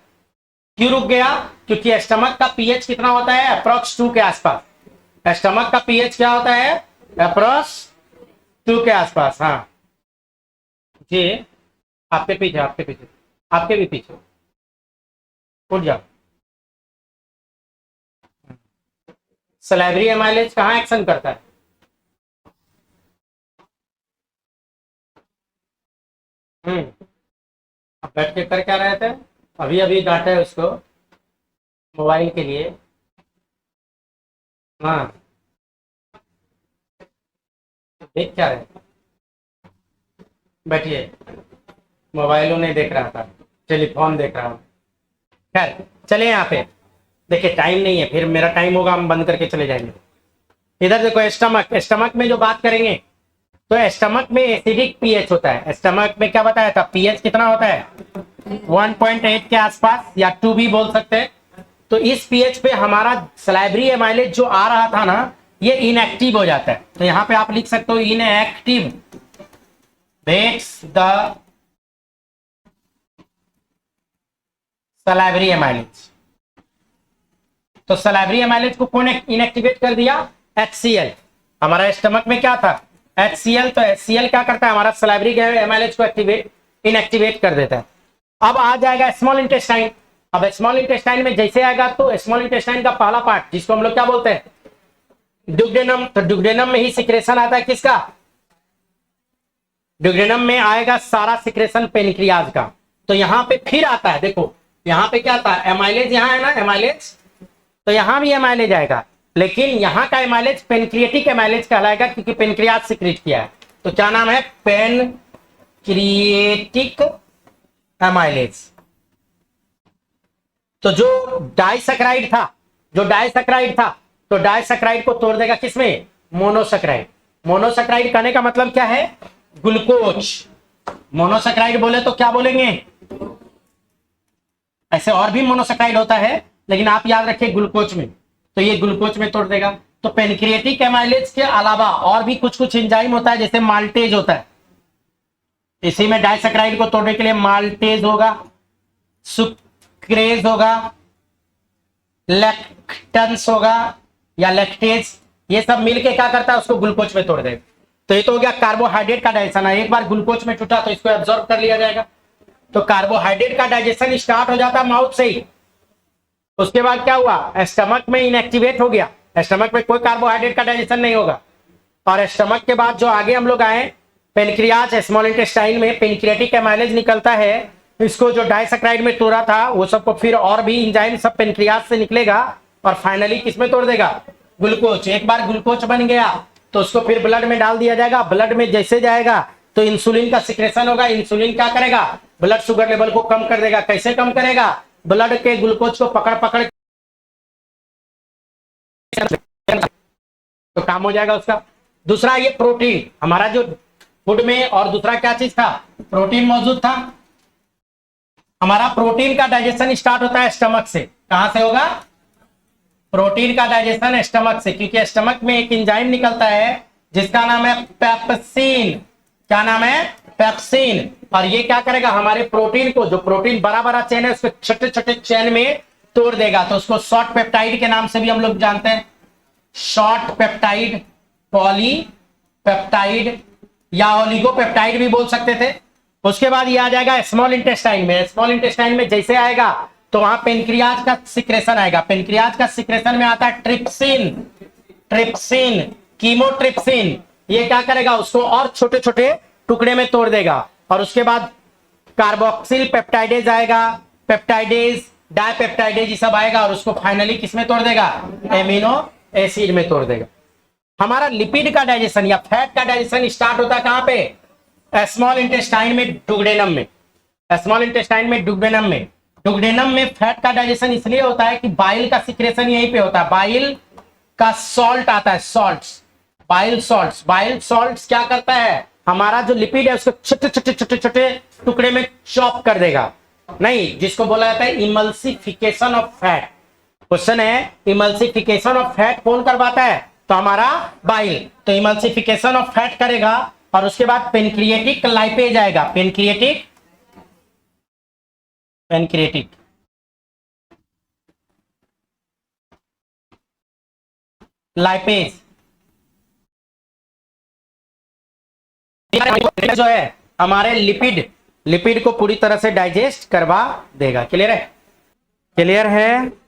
क्यों रुक गया? क्योंकि स्टमक का पीएच कितना होता है? अप्रोक्स 2 के आसपास। स्टमक का पीएच क्या होता है? अप्रोक्स 2 के आसपास। हाँ जी, आपके पीछे, आपके भी पीछे, उठ जाओ। सलाइवरी एमाइलेज कहाँ एक्शन करता है? अब बैठ के कर क्या रहे थे? अभी अभी डांटा है उसको मोबाइल के लिए। हाँ, देख क्या रहे? बैठिए, मोबाइलों नहीं देख रहा था, टेलीफोन देख रहा हूँ। खैर, चले यहाँ पे। देखिए टाइम नहीं है, फिर मेरा टाइम होगा हम बंद करके चले जाएंगे। इधर देखो, स्टमक में जो बात करेंगे, तो स्टमक में एसिडिक पीएच होता है। स्टमक में क्या बताया था? पीएच कितना होता है? 1.8 के आसपास, या 2 भी बोल सकते हैं। तो इस पीएच पे हमारा सलाइवरी एमाइलेज जो आ रहा था ना, ये इनएक्टिव हो जाता है। तो यहाँ पे आप लिख सकते हो inactive makes the salivary amylase. तो सलाइवरी एमाइलेज को कौन इनएक्टिवेट कर दिया? HCl। हमारा स्टमक में क्या था? HCl। तो HCl क्या करता है? हमारा सलाइवरी एमाइलेज को इनएक्टिवेट कर देता है। अब आ जाएगा स्मॉल इंटेस्टाइन। अब स्मॉल इंटेस्टाइन में जैसे आएगा, तो स्मॉल इंटेस्टाइन का पहला पार्ट, जिसको हम लोग क्या बोलते हैं? ड्यूडेनम। तो ड्यूडेनम में ही सिक्रेशन आता है किसका? ड्यूडेनम में आएगा सारा सिक्रेशन पेनक्रियाज का। तो यहां पे फिर आता है, देखो यहां पे क्या आता है? एमाइलेज यहाँ है ना, एमाइलेज। तो यहां भी एमाइलेज आएगा, लेकिन यहां का एमाइलेज पेनक्रिएटिक एमाइलेज कहलाएगा, क्योंकि पेनक्रियाज सिक्रेट किया है। तो क्या नाम है? Pancreatic amylase. तो जो डाइसेकेराइड था, तो डाइसेकेराइड को तोड़ देगा किसमें? मोनोसेकेराइड। मोनोसेकेराइड कहने का मतलब क्या है? ग्लूकोज। मोनोसेकेराइड बोले तो क्या बोलेंगे? ऐसे और भी मोनोसेकेराइड होता है, लेकिन आप याद रखिए ग्लूकोज में। तो ये ग्लूकोज में तोड़ देगा। तो पेनक्रिएटिक एमाइलेज के अलावा और भी कुछ एंजाइम होता है, जैसे माल्टेज होता है। इसी में डाइसेकेराइड को तोड़ने के लिए माल्टेज होगा, सुक्रेज होगा, लैक्टेंस होगा या लैक्टेज। ये सब मिलके क्या करता है? उसको ग्लूकोज में तोड़ देगा। तो ये तो हो गया कार्बोहाइड्रेट का डाइजेशन। एक बार ग्लूकोज में टूटा तो इसको एब्जॉर्ब कर लिया जाएगा। तो कार्बोहाइड्रेट का डाइजेशन स्टार्ट हो जाता है माउथ से ही। उसके बाद क्या हुआ? स्टमक में इनएक्टिवेट हो गया। स्टमक में कोई कार्बोहाइड्रेट का डाइजेशन नहीं होगा। और स्टमक के बाद जो आगे हम लोग आए, पेनक्रियाज, स्मॉल इंटेस्टाइन में पेनक्रिएटिक एमाइलेज निकलता है। इसको जो डाइसेकेराइड में तोड़ा था, वो सबको फिर और भी एंजाइम सब पेनक्रियाज से निकलेगा, और फाइनली किसमें तोड़ देगा? ग्लूकोज। एक बार ग्लूकोज बन गया तो उसको फिर ब्लड में डाल दिया जाएगा। ब्लड में जैसे जाएगा तो इंसुलिन का सिक्रेशन होगा। इंसुलिन क्या करेगा, ब्लड शुगर लेवल को कम कर देगा। कैसे कम करेगा, ब्लड के ग्लूकोज को पकड़ पकड़ तो काम हो जाएगा उसका। दूसरा ये प्रोटीन, हमारा जो फूड में और दूसरा क्या चीज था, प्रोटीन मौजूद था। हमारा प्रोटीन का डाइजेशन स्टार्ट होता है स्टमक से। कहां से होगा, प्रोटीन का डाइजेशन स्टमक से, क्योंकि स्टमक में एक एंजाइम निकलता है जिसका नाम है पेप्सिन। क्या नाम है, पेप्सिन। और ये क्या करेगा, हमारे प्रोटीन को, जो प्रोटीन बड़ा बड़ा चेन है उसको छोटे छोटे चेन में तोड़ देगा। तो उसको शॉर्ट पेप्टाइड के नाम से भी हम लोग जानते हैं, शॉर्ट पेप्टाइड, पॉली पेप्टाइड या ओलिगोपेप्टाइड भी बोल सकते थे। उसके बाद ये आ जाएगा स्मॉल इंटेस्टाइन में। स्मॉल इंटेस्टाइन में जैसे आएगा तो वहां पेनक्रियाज का सिक्रेशन आएगा। पेनक्रियाज का सिक्रेशन में आता है ट्रिप्सिन, ट्रिप्सिन, कीमोट्रिप्सिन। ये क्या करेगा, उसको और छोटे छोटे टुकड़े में तोड़ देगा। और उसके बाद कार्बोक्सिल पेप्टाइडेज आएगा, पेप्टाइडेज, डाइपेप्टाइडेज ये सब आएगा और उसको फाइनली किस में तोड़ देगा, एमिनो एसिड में तोड़ देगा। हमारा लिपिड का डाइजेशन या फैट का डाइजेशन स्टार्ट होता है कहां पे, स्मॉल इंटेस्टाइन में, डुगडेनम में। स्मॉल इंटेस्टाइन में, डुगडेनम में। डुगडेनम में फैट का डाइजेशन इसलिए होता है कि बाइल का सिक्रेशन यहीं पे होता है। बाइल का सॉल्ट आता है, salts, bile salts. Bile salts क्या करता है, हमारा जो लिपिड है उसको छोटे छोटे छोटे छोटे टुकड़े में चॉप कर देगा। नहीं, जिसको बोला जाता है इमल्सिफिकेशन ऑफ फैट। क्वेश्चन है इमल्सिफिकेशन ऑफ फैट कौन करवाता है, तो हमारा बाइल। तो इमल्सिफिकेशन ऑफ फैट करेगा और उसके बाद पेनक्रिएटिक लाइपेज आएगा। पेनक्रिएटिक, पेनक्रिएटिक लाइपेज जो है हमारे लिपिड को पूरी तरह से डाइजेस्ट करवा देगा। क्लियर है, क्लियर है।